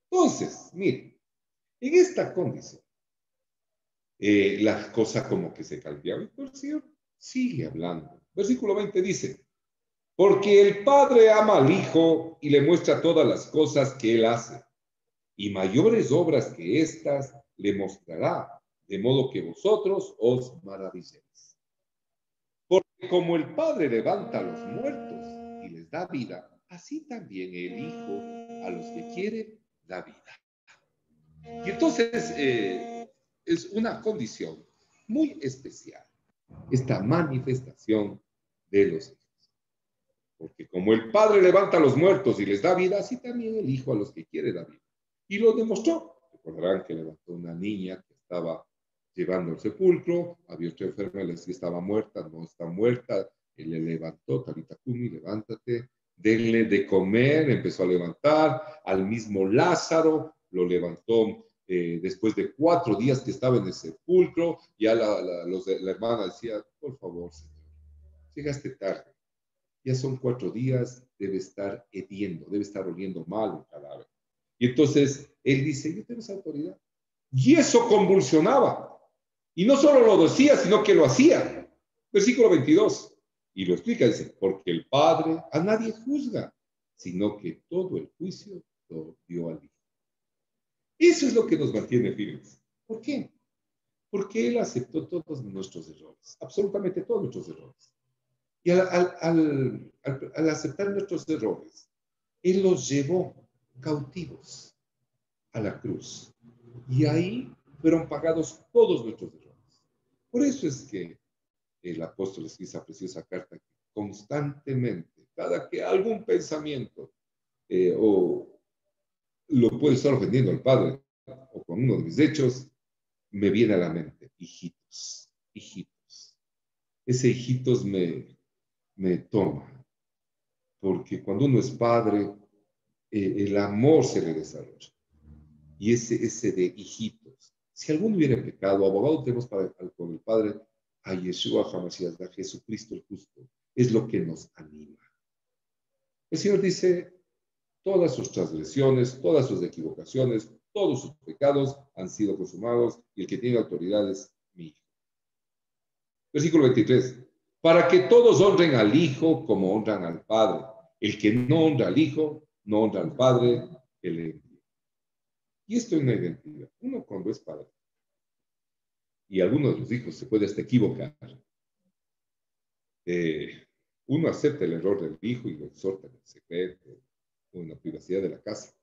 Entonces, miren, en esta condición, la cosa como que se cambiaba. Y el Señor sigue hablando. Versículo 20 dice, porque el Padre ama al Hijo y le muestra todas las cosas que Él hace, y mayores obras que estas le mostrará, de modo que vosotros os maravilléis. Porque como el Padre levanta a los muertos y les da vida, así también el Hijo a los que quiere da vida. Y entonces es una condición muy especial, esta manifestación de los hijos. Porque como el Padre levanta a los muertos y les da vida, así también el Hijo a los que quiere da vida. Y lo demostró. Recordarán que levantó una niña que estaba llevando al sepulcro, había otra enferma, le decía estaba muerta, no está muerta, él le levantó, Talita Kumi, levántate, denle de comer, empezó a levantar, al mismo Lázaro lo levantó después de 4 días que estaba en el sepulcro, ya la hermana decía, por favor, Señor, llegaste tarde, ya son 4 días, debe estar hediendo, debe estar oliendo mal el cadáver. Y entonces él dice, yo tengo esa autoridad. Y eso convulsionaba. Y no solo lo decía, sino que lo hacía. Versículo 22. Y lo explica, dice, porque el Padre a nadie juzga, sino que todo el juicio lo dio al Hijo. Eso es lo que nos mantiene firmes. ¿Por qué? Porque Él aceptó todos nuestros errores, absolutamente todos nuestros errores. Y al aceptar nuestros errores, Él los llevó cautivos a la cruz. Y ahí fueron pagados todos nuestros errores. Por eso es que el apóstol escribe esa preciosa carta que constantemente, cada que algún pensamiento o lo puede estar ofendiendo al Padre o con uno de mis hechos, me viene a la mente, hijitos, hijitos. Ese hijitos me toma, porque cuando uno es padre, el amor se le desarrolla. Y ese de hijitos. Si alguno hubiera pecado, abogado tenemos con el Padre a Yeshua HaMashiach, a Jesucristo el justo. Es lo que nos anima. El Señor dice, todas sus transgresiones, todas sus equivocaciones, todos sus pecados han sido consumados y el que tiene autoridad es mi Hijo. Versículo 23. Para que todos honren al Hijo como honran al Padre. El que no honra al Hijo, no honra al Padre que le envió. Y esto es una identidad. Uno cuando es padre, y algunos de los hijos se puede hasta equivocar, uno acepta el error del hijo y lo exhorta en el secreto o en la privacidad de la casa.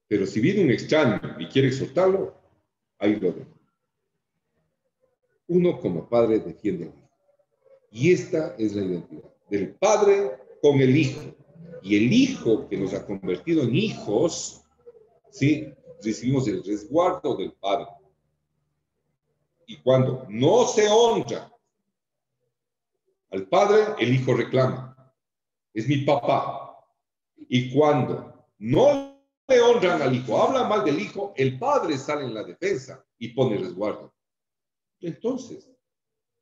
Pero si viene un extraño y quiere exhortarlo, ahí lo deja. Uno como padre defiende al hijo. Y esta es la identidad del padre con el hijo. Y el hijo que nos ha convertido en hijos, ¿sí? Recibimos el resguardo del padre. Y cuando no se honra al padre, el hijo reclama. Es mi papá. Y cuando no le honran al hijo, habla mal del hijo, el padre sale en la defensa y pone resguardo. Entonces,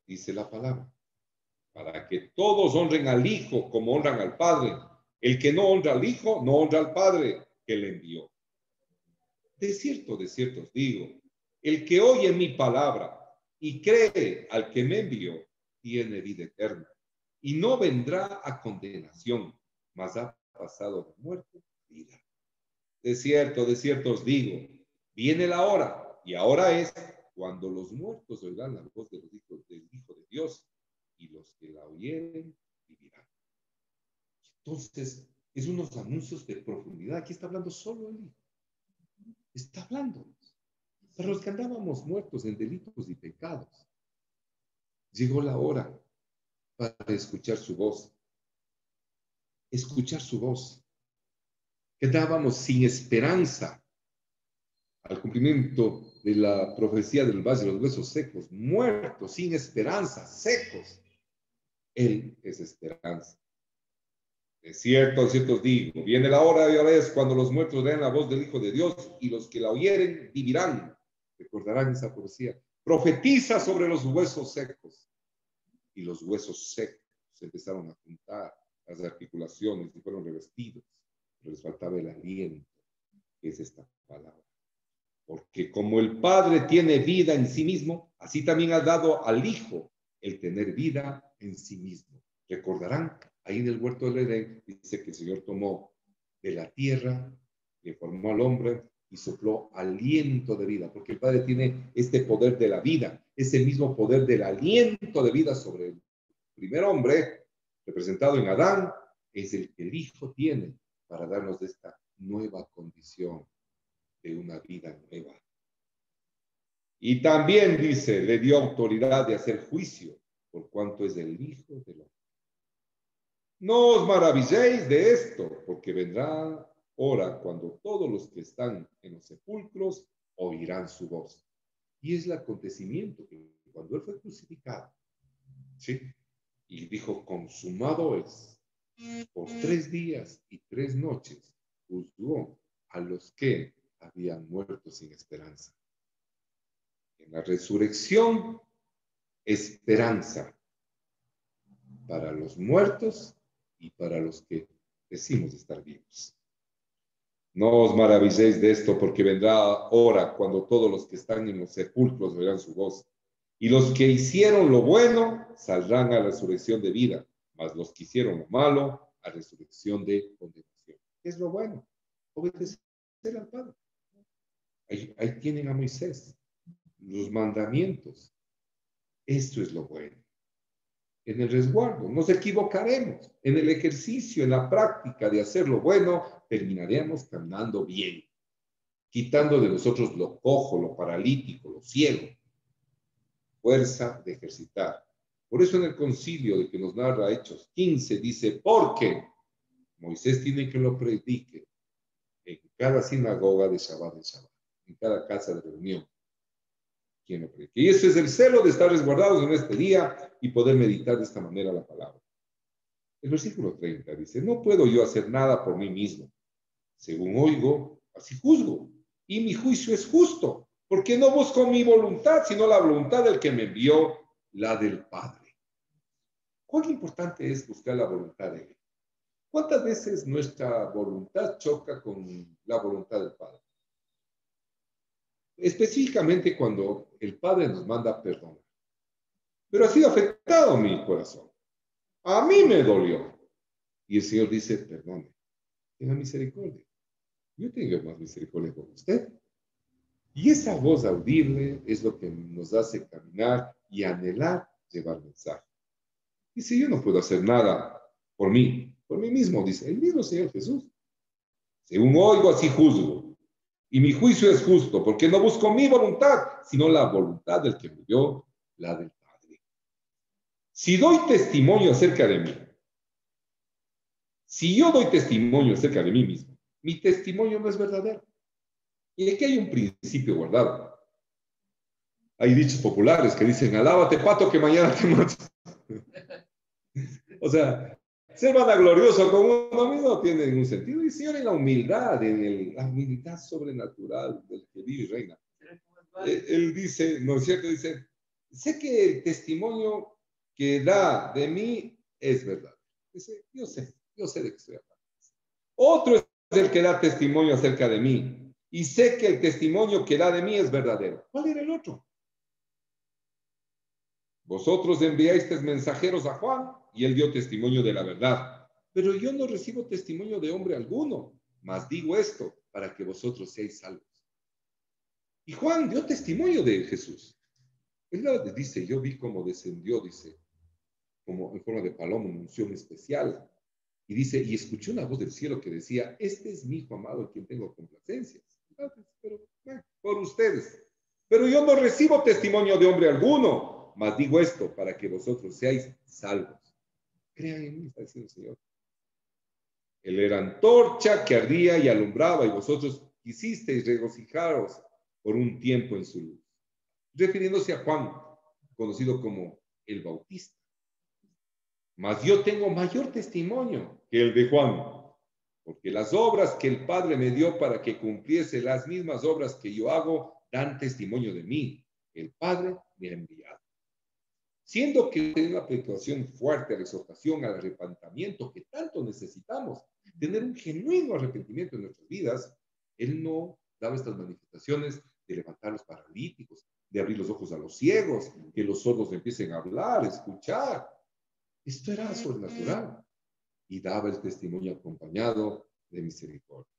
dice la palabra, para que todos honren al hijo como honran al padre. El que no honra al hijo, no honra al padre que le envió. De cierto os digo, el que oye mi palabra y cree al que me envió, tiene vida eterna y no vendrá a condenación, mas ha pasado de muerte a vida. De cierto os digo, viene la hora, y ahora es cuando los muertos oirán la voz de los hijos del Hijo de Dios, y los que la oyeren vivirán. Entonces, es unos anuncios de profundidad. Aquí está hablando solo el Hijo. Está hablando. Para los que andábamos muertos en delitos y pecados, llegó la hora para escuchar su voz. Escuchar su voz. Quedábamos sin esperanza al cumplimiento de la profecía del Valle de los Huesos Secos, muertos, sin esperanza, secos. Él es esperanza. De cierto os digo, viene la hora y ahora es cuando los muertos vean la voz del Hijo de Dios y los que la oyeren vivirán. Recordarán esa profecía. Profetiza sobre los huesos secos. Y los huesos secos se empezaron a juntar, las articulaciones y fueron revestidos. Pero les faltaba el aliento, que es esta palabra. Porque como el Padre tiene vida en sí mismo, así también ha dado al Hijo el tener vida en sí mismo. Recordarán, ahí en el huerto del Edén, dice que el Señor tomó de la tierra, le formó al hombre y sopló aliento de vida, porque el Padre tiene este poder de la vida, ese mismo poder del aliento de vida sobre el primer hombre, representado en Adán, es el que el Hijo tiene para darnos de esta nueva condición de una vida nueva. Y también dice, le dio autoridad de hacer juicio, por cuanto es el Hijo del Hombre. No os maravilléis de esto, porque vendrá hora cuando todos los que están en los sepulcros oirán su voz. Y es el acontecimiento que cuando él fue crucificado, ¿sí? Y dijo, consumado es, por 3 días y 3 noches, juzgó a los que habían muerto sin esperanza. En la resurrección, esperanza para los muertos y para los que decimos estar vivos. No os maravilléis de esto, porque vendrá hora cuando todos los que están en los sepulcros oirán su voz. Y los que hicieron lo bueno saldrán a la resurrección de vida, mas los que hicieron lo malo a resurrección de condenación. ¿Qué es lo bueno? Obedecer al Padre. Ahí tienen a Moisés, los mandamientos. Esto es lo bueno. En el resguardo, nos equivocaremos. En el ejercicio, en la práctica de hacer lo bueno, terminaremos caminando bien, quitando de nosotros lo cojo, lo paralítico, lo ciego. Fuerza de ejercitar. Por eso en el concilio de que nos narra Hechos 15 dice, porque Moisés tiene que lo predique en cada sinagoga de Shabbat en Shabbat, en cada casa de reunión. Quien lo predique. Y ese es el celo de estar resguardados en este día y poder meditar de esta manera la palabra. El versículo 30 dice, no puedo yo hacer nada por mí mismo. Según oigo, así juzgo. Y mi juicio es justo, porque no busco mi voluntad, sino la voluntad del que me envió, la del Padre. ¿Cuán importante es buscar la voluntad de Él? ¿Cuántas veces nuestra voluntad choca con la voluntad del Padre? Específicamente cuando el Padre nos manda perdonar. Pero ha sido afectado mi corazón. A mí me dolió. Y el Señor dice, perdone, tenga misericordia. Yo tengo más misericordia con usted. Y esa voz audible es lo que nos hace caminar y anhelar llevar mensaje. Dice, yo no puedo hacer nada por mí mismo, dice el mismo Señor Jesús. Según oigo, así juzgo. Y mi juicio es justo, porque no busco mi voluntad, sino la voluntad del que me dio, la del Padre. Si doy testimonio acerca de mí, si yo doy testimonio acerca de mí mismo, mi testimonio no es verdadero. Y aquí hay un principio guardado. Hay dichos populares que dicen, alábate pato que mañana te mato. O sea, ser vanaglorioso con uno mismo no tiene ningún sentido. Y Señor, en la humildad, la humildad sobrenatural del que vive y reina. Él dice, ¿no es cierto? Dice, sé que el testimonio que da de mí es verdad. Dice, yo sé de qué estoy hablando. Otro es el que da testimonio acerca de mí. Y sé que el testimonio que da de mí es verdadero. ¿Cuál era el otro? Vosotros enviasteis mensajeros a Juan y él dio testimonio de la verdad. Pero yo no recibo testimonio de hombre alguno, mas digo esto para que vosotros seáis salvos. Y Juan dio testimonio de Jesús. Él dice, yo vi cómo descendió, dice, como en forma de paloma, una unción especial. Y dice, y escuché una voz del cielo que decía, este es mi hijo amado en quien tengo complacencias. Pero, bueno, por ustedes. Pero yo no recibo testimonio de hombre alguno, mas digo esto para que vosotros seáis salvos. Crean en mí, está diciendo el Señor. Él era antorcha que ardía y alumbraba, y vosotros quisisteis regocijaros por un tiempo en su luz. Refiriéndose a Juan, conocido como el Bautista. Mas yo tengo mayor testimonio que el de Juan, porque las obras que el Padre me dio para que cumpliese las mismas obras que yo hago, dan testimonio de mí. El Padre me ha enviado. Siendo que hay una aplicación fuerte a la exhortación, al arrepentimiento que tanto necesitamos, tener un genuino arrepentimiento en nuestras vidas, Él no daba estas manifestaciones de levantar a los paralíticos, de abrir los ojos a los ciegos, que los sordos empiecen a hablar, escuchar. Esto era sobrenatural y daba el testimonio acompañado de misericordia.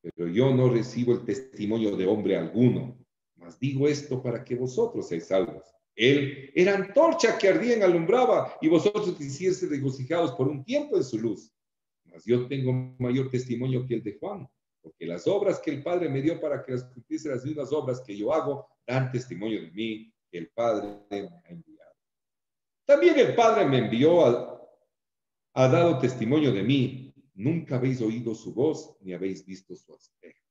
Pero yo no recibo el testimonio de hombre alguno, mas digo esto para que vosotros seáis salvos. Él era antorcha que ardía y alumbraba, y vosotros quisiese regocijados por un tiempo en su luz. Mas yo tengo mayor testimonio que el de Juan, porque las obras que el Padre me dio para que las cumpliese las mismas obras que yo hago, dan testimonio de mí, que el Padre me ha enviado. También el Padre me envió, ha dado testimonio de mí. Nunca habéis oído su voz, ni habéis visto su aspecto.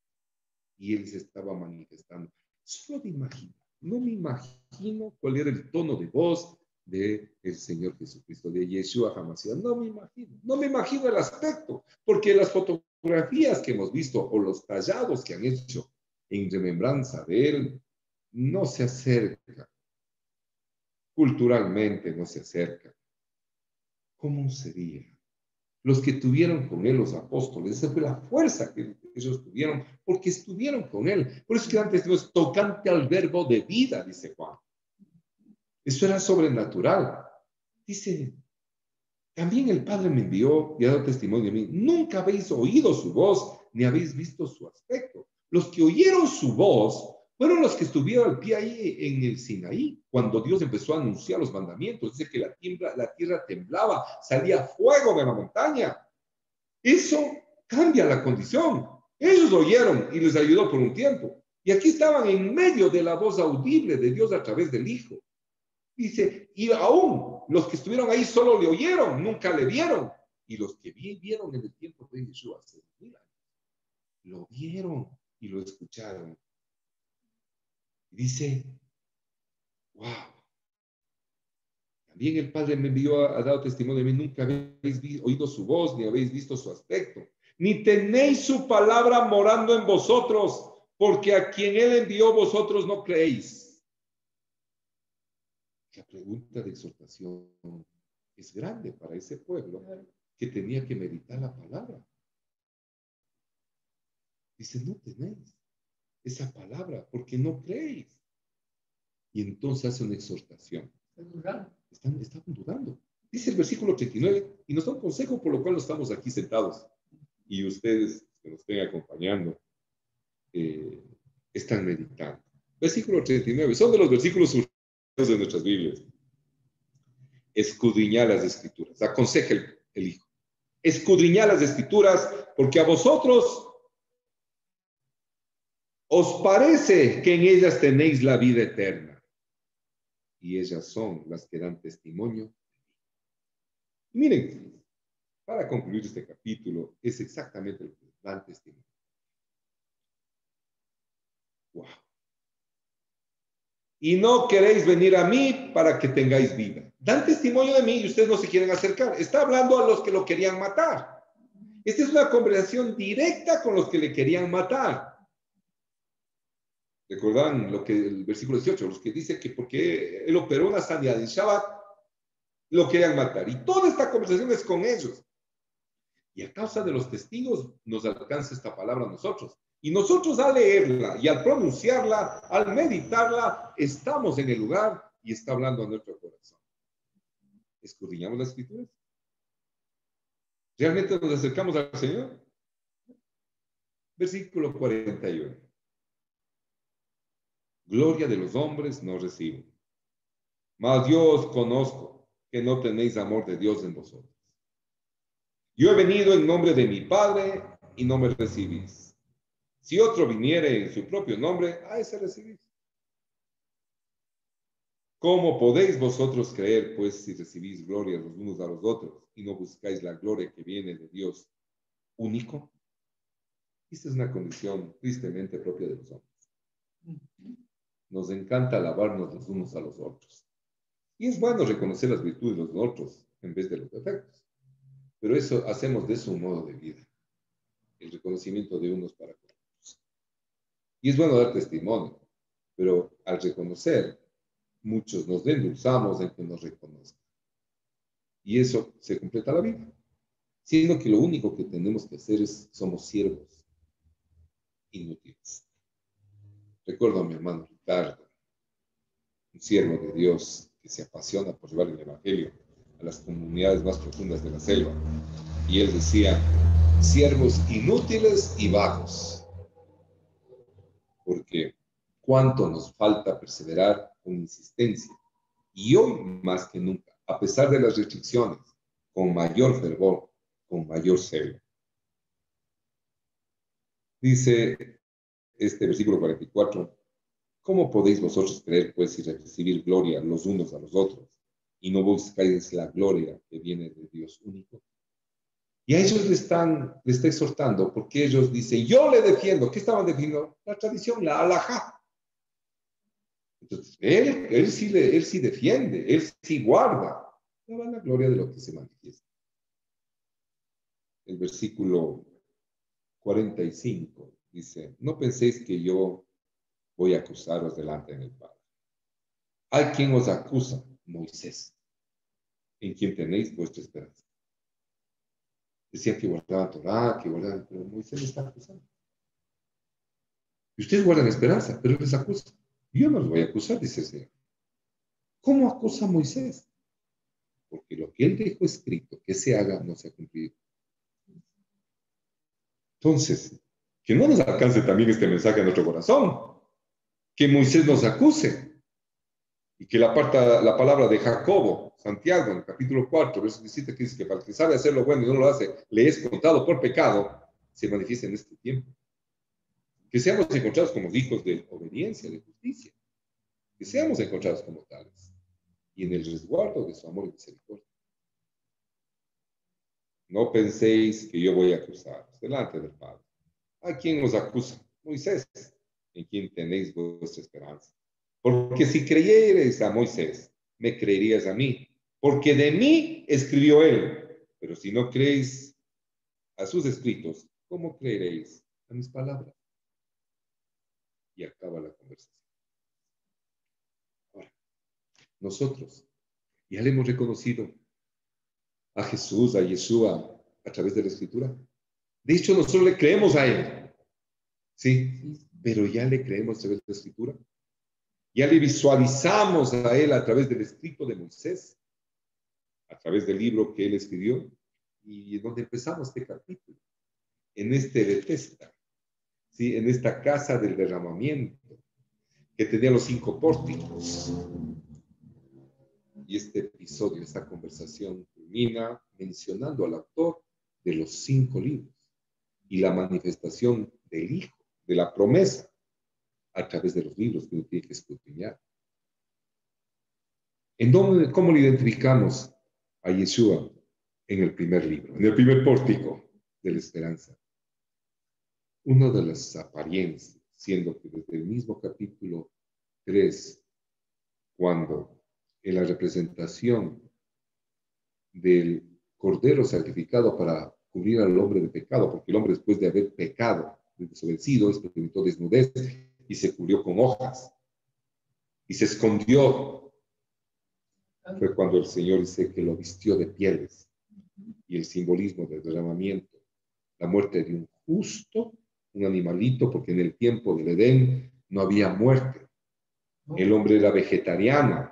Y él se estaba manifestando. Solo me imagino, no me imagino cuál era el tono de voz del Señor Jesucristo, de Yeshua HaMashiach. No me imagino el aspecto, porque las fotografías que hemos visto o los tallados que han hecho en remembranza de él no se acercan. Culturalmente no se acercan. ¿Cómo sería? Los que tuvieron con él, los apóstoles, esa fue la fuerza que ellos tuvieron, porque estuvieron con él. Por eso que dan testimonios tocante al verbo de vida, dice Juan. Eso era sobrenatural. Dice, también el Padre me envió y ha dado testimonio de mí. Nunca habéis oído su voz, ni habéis visto su aspecto. Los que oyeron su voz fueron los que estuvieron al pie ahí en el Sinaí, cuando Dios empezó a anunciar los mandamientos. Dice que la tierra temblaba, salía fuego de la montaña. Eso cambia la condición. Ellos oyeron y les ayudó por un tiempo. Y aquí estaban en medio de la voz audible de Dios a través del Hijo. Dice, y aún los que estuvieron ahí solo le oyeron, nunca le vieron. Y los que vieron en el tiempo de Yeshua, lo vieron y lo escucharon. Dice, wow. También el Padre me envió, ha dado testimonio de mí, nunca habéis oído su voz, ni habéis visto su aspecto, ni tenéis su palabra morando en vosotros, porque a quien Él envió vosotros no creéis. La pregunta de exhortación es grande para ese pueblo que tenía que meditar la palabra. Dice, no tenéis esa palabra porque no creéis. Y entonces hace una exhortación. Están dudando. Dice el versículo 39, y nos da un consejo por lo cual no estamos aquí sentados. Y ustedes que nos estén acompañando están meditando. Versículo 39, son de los versículos surgidos de nuestras Biblias. Escudriñad las Escrituras. Aconseja el Hijo. Escudriñad las Escrituras, porque a vosotros os parece que en ellas tenéis la vida eterna. Y ellas son las que dan testimonio. Miren, para concluir este capítulo, es exactamente lo que dan testimonio. Wow. Y no queréis venir a mí para que tengáis vida. Dan testimonio de mí y ustedes no se quieren acercar. Está hablando a los que lo querían matar. Esta es una conversación directa con los que le querían matar. ¿Recuerdan lo que el versículo 18? Los que dice que porque él operó una sanidad en Shabbat, lo querían matar. Y toda esta conversación es con ellos. Y a causa de los testigos nos alcanza esta palabra a nosotros. Y nosotros al leerla y al pronunciarla, al meditarla, estamos en el lugar y está hablando a nuestro corazón. ¿Escudriñamos las Escrituras? ¿Realmente nos acercamos al Señor? Versículo 41. Gloria de los hombres no recibo. Mas yo os conozco que no tenéis amor de Dios en vosotros. Yo he venido en nombre de mi Padre y no me recibís. Si otro viniere en su propio nombre, a ese recibís. ¿Cómo podéis vosotros creer, pues, si recibís gloria los unos a los otros y no buscáis la gloria que viene de Dios único? Esta es una condición tristemente propia de los hombres. Nos encanta alabarnos los unos a los otros. Y es bueno reconocer las virtudes de los otros, en vez de los defectos. Pero eso, hacemos de eso un modo de vida, el reconocimiento de unos para otros. Y es bueno dar testimonio, pero al reconocer, muchos nos endulzamos en que nos reconozcan. Y eso se completa la vida. Sino que lo único que tenemos que hacer es, somos siervos inútiles. Recuerdo a mi hermano Ricardo, un siervo de Dios que se apasiona por llevar el Evangelio a las comunidades más profundas de la selva. Y él decía, siervos inútiles y vagos. Porque cuánto nos falta perseverar con insistencia. Y hoy más que nunca, a pesar de las restricciones, con mayor fervor, con mayor celo. Dice este versículo 44, ¿cómo podéis vosotros creer, pues, y recibir gloria los unos a los otros, y no buscáis la gloria que viene de Dios único? Y a ellos le está exhortando, porque ellos dicen, yo le defiendo. ¿Qué estaban defendiendo? La tradición, la halajá. Entonces, él sí defiende, él sí guarda. No va la gloria de lo que se manifiesta. El versículo 45 dice, no penséis que yo voy a acusaros delante de mi Padre. Hay quien os acusa, Moisés, en quien tenéis vuestra esperanza. Decían que guardaban Torah, que guardaban, pero Moisés les está acusando. Y ustedes guardan esperanza, pero les acusa. Yo no los voy a acusar, dice el Señor. ¿Cómo acusa a Moisés? Porque lo que él dejó escrito que se haga no se ha cumplido. Entonces, que no nos alcance también este mensaje a nuestro corazón. Que Moisés nos acuse. Y que la palabra de Jacobo, Santiago, en el capítulo 4, verso 17, que dice que para el que sabe hacer lo bueno y no lo hace, le es contado por pecado, se manifiesta en este tiempo. Que seamos encontrados como hijos de obediencia, de justicia. Que seamos encontrados como tales. Y en el resguardo de su amor y misericordia. No penséis que yo voy a acusaros delante del Padre. ¿A quién os acusa? Moisés, en quien tenéis vuestra esperanza. Porque si creyereis a Moisés, me creerías a mí, porque de mí escribió él. Pero si no creéis a sus escritos, ¿cómo creeréis a mis palabras? Y acaba la conversación. Ahora, nosotros ya le hemos reconocido a Jesús, a Yeshua, a través de la Escritura. De hecho, nosotros le creemos a él. Sí, pero ya le creemos a través de la Escritura. Ya le visualizamos a él a través del escrito de Moisés, a través del libro que él escribió, y donde empezamos este capítulo, en este Betesda, ¿sí? En esta casa del derramamiento, que tenía los 5 pórticos. Y este episodio, esta conversación, termina mencionando al autor de los 5 libros y la manifestación del Hijo, de la promesa, a través de los libros que uno tiene que escudriñar. ¿Cómo le identificamos a Yeshua? En el primer libro, en el primer pórtico de la esperanza. Una de las apariencias, siendo que desde el mismo capítulo 3, cuando en la representación del Cordero sacrificado para cubrir al hombre de pecado, porque el hombre después de haber pecado, desobedecido, experimentó desnudez y se cubrió con hojas y se escondió. Fue cuando el Señor dice que lo vistió de pieles y el simbolismo del derramamiento, la muerte de un justo, un animalito, porque en el tiempo del Edén no había muerte. El hombre era vegetariano.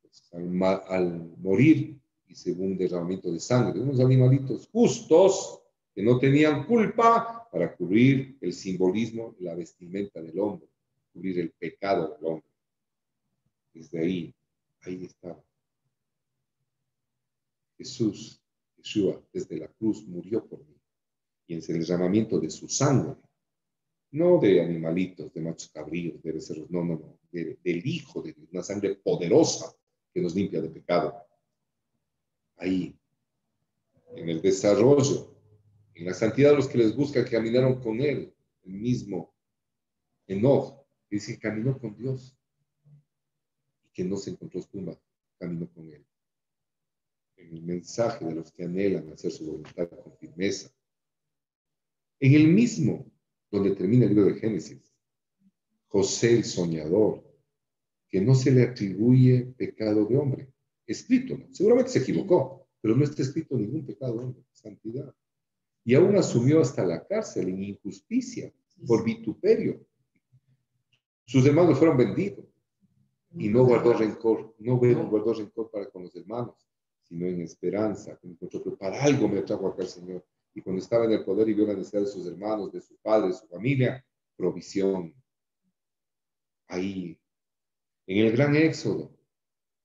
Pues, al morir y según derramamiento de sangre, unos animalitos justos que no tenían culpa para cubrir el simbolismo, la vestimenta del hombre, cubrir el pecado del hombre. Desde ahí estaba. Yeshua, desde la cruz murió por mí. Y en el derramamiento de su sangre, no de animalitos, de machos cabríos, de becerros, no, del Hijo de Dios, una sangre poderosa que nos limpia de pecado. Ahí, en el desarrollo, en la santidad de los que les buscan, que caminaron con Él, el mismo Enoch, que dice que caminó con Dios y que no se encontró tumba, caminó con Él. en el mensaje de los que anhelan hacer su voluntad con firmeza. En el mismo donde termina el libro de Génesis, José el soñador, que no se le atribuye pecado de hombre. Escrito, ¿no? Seguramente se equivocó, pero no está escrito ningún pecado de hombre, santidad. Y aún asumió hasta la cárcel en injusticia, por vituperio. Sus hermanos fueron vendidos y no guardó rencor, no guardó rencor para con los hermanos, sino en esperanza, que para algo me trajo acá el Señor. Y cuando estaba en el poder y vio la necesidad de sus hermanos, de su padre, de su familia, provisión. Ahí, en el gran éxodo,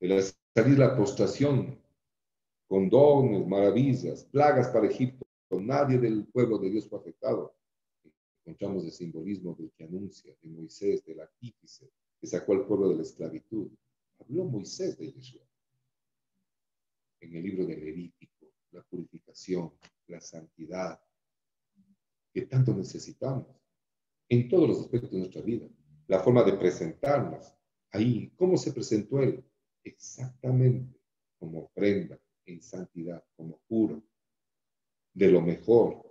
de la salir la apostación, con dones, maravillas, plagas para Egipto, nadie del pueblo de Dios fue afectado. Encontramos el simbolismo del que anuncia, de Moisés, del artífice, que sacó al pueblo de la esclavitud. Habló Moisés de Yeshua. En el libro del Levítico, la purificación, la santidad, que tanto necesitamos en todos los aspectos de nuestra vida. La forma de presentarnos. Ahí, ¿cómo se presentó él? Exactamente como ofrenda, en santidad, como puro, de lo mejor.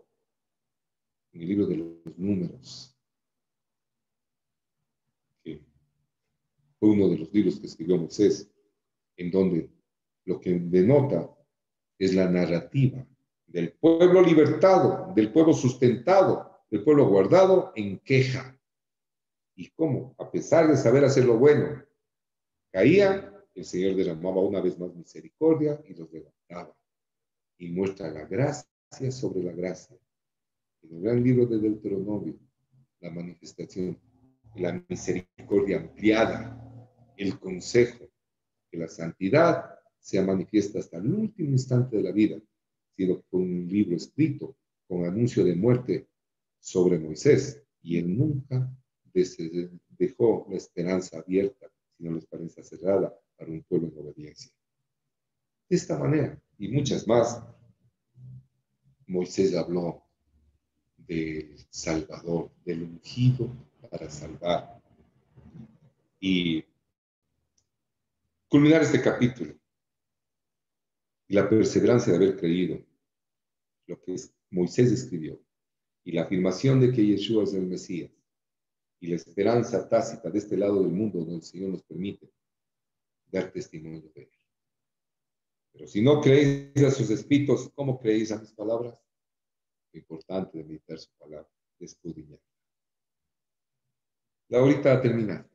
En el libro de los Números, que fue uno de los libros que escribió Moisés, en donde lo que denota es la narrativa del pueblo libertado, del pueblo sustentado, del pueblo guardado en queja. Y cómo, a pesar de saber hacer lo bueno, caía, el Señor derramaba una vez más misericordia y los levantaba. Y muestra la gracia sobre la gracia. En el gran libro de Deuteronomio, la manifestación, la misericordia ampliada, el consejo, que la santidad sea manifiesta hasta el último instante de la vida, siendo con un libro escrito con anuncio de muerte sobre Moisés, y él nunca dejó la esperanza abierta, sino la esperanza cerrada para un pueblo en obediencia. De esta manera, y muchas más, Moisés habló del Salvador, del ungido para salvar. Y culminar este capítulo y la perseverancia de haber creído lo que Moisés escribió y la afirmación de que Yeshua es el Mesías y la esperanza tácita de este lado del mundo donde el Señor nos permite dar testimonio de él. Pero si no creéis a sus escritos, ¿cómo creéis a mis palabras? Lo importante de meditar su palabra es escudriñar. La horita ha terminado.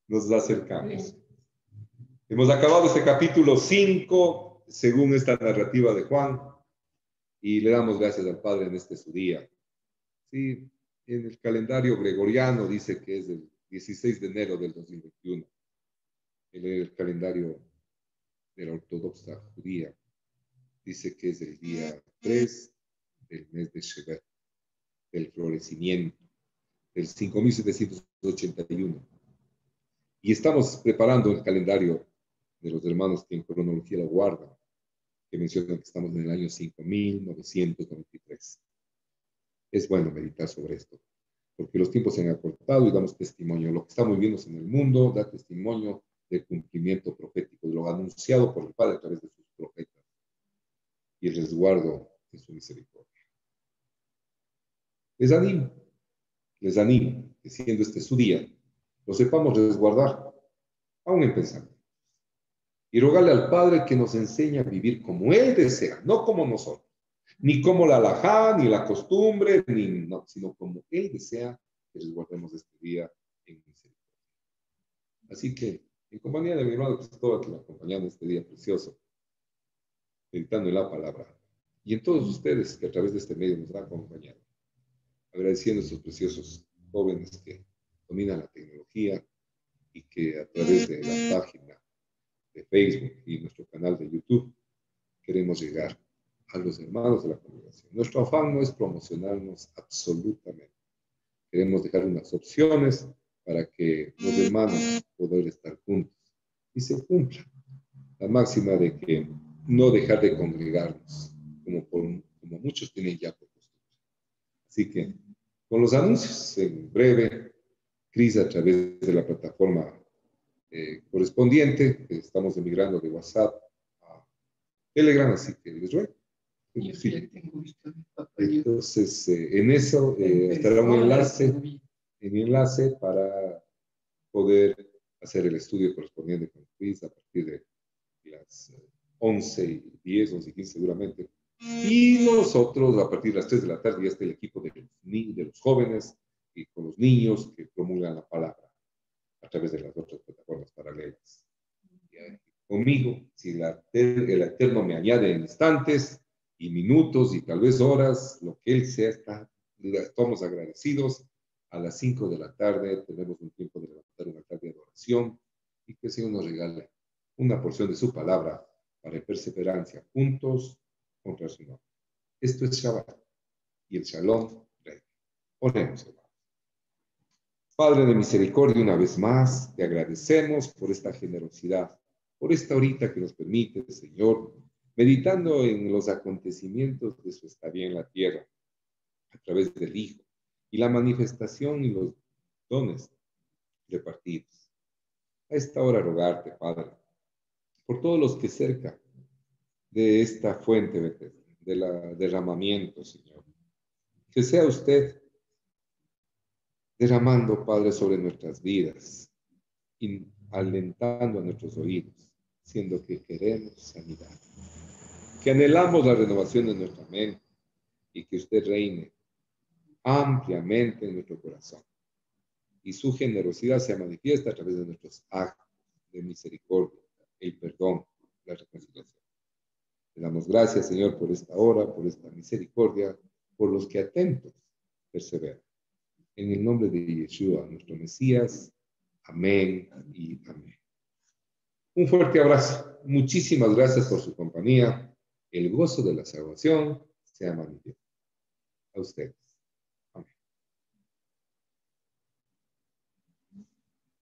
Nos acercamos. Hemos acabado este capítulo 5, según esta narrativa de Juan, y le damos gracias al Padre en este su día. Sí, en el calendario gregoriano dice que es el 16 de enero del 2021. En el calendario de la ortodoxa judía dice que es el día 3 del mes de Shevat, del florecimiento, del 5781. Y estamos preparando el calendario de los hermanos que en cronología lo guardan, que mencionan que estamos en el año 5993. Es bueno meditar sobre esto, porque los tiempos se han acortado y damos testimonio. Lo que estamos viendo en el mundo da testimonio del cumplimiento profético, de lo anunciado por el Padre a través de sus profetas y el resguardo de su misericordia. Les animo, que siendo este su día, lo sepamos resguardar, aún en pensamiento. Y rogarle al Padre que nos enseñe a vivir como Él desea, no como nosotros, ni como la halajá, ni la costumbre, sino como Él desea que resguardemos este día en misericordia. Así que, en compañía de mi hermano Cristóbal, que me acompañó en este día precioso, meditando en la palabra, y en todos ustedes que a través de este medio nos han acompañado, agradeciendo a estos preciosos jóvenes que dominan la tecnología y que a través de la página de Facebook y nuestro canal de YouTube queremos llegar a los hermanos de la congregación. Nuestro afán no es promocionarnos absolutamente. Queremos dejar unas opciones para que los hermanos puedan estar juntos y se cumpla la máxima de que no dejar de congregarnos, como muchos tienen ya por costumbre. Así que, con los anuncios, en breve, Cris a través de la plataforma correspondiente, estamos emigrando de WhatsApp a Telegram, así que les ruego. Yo Sí. ya tengo visto a mi papá. Yo Entonces, en eso estará un enlace para poder hacer el estudio correspondiente con Cris a partir de las 11:10, 11:15 seguramente. Y nosotros, a partir de las 3 de la tarde, ya está el equipo de los jóvenes y con los niños que promulgan la palabra a través de las otras plataformas paralelas. Conmigo, si el Eterno me añade instantes y minutos y tal vez horas, lo que Él sea, estamos agradecidos. A las 5 de la tarde tenemos un tiempo de levantar una tarde de oración y que el Señor nos regale una porción de su palabra para perseverancia juntos contra su nombre. Esto es Shabbat y el Shalom reina. Oremos, hermanos. Padre de misericordia, una vez más te agradecemos por esta generosidad, por esta horita que nos permite, Señor, meditando en los acontecimientos de su estadía en la tierra, a través del Hijo, y la manifestación y los dones repartidos. A esta hora rogarte, Padre, por todos los que cerca de esta fuente de derramamiento, Señor, que sea usted derramando, Padre, sobre nuestras vidas, y alentando a nuestros oídos, siendo que queremos sanidad, que anhelamos la renovación de nuestra mente y que usted reine ampliamente en nuestro corazón y su generosidad se manifiesta a través de nuestros actos de misericordia, el perdón, la reconciliación. Le damos gracias, Señor, por esta hora, por esta misericordia, por los que atentos perseveran. En el nombre de Yeshua, nuestro Mesías, amén y amén. Un fuerte abrazo. Muchísimas gracias por su compañía. El gozo de la salvación sea manifiesto. A ustedes.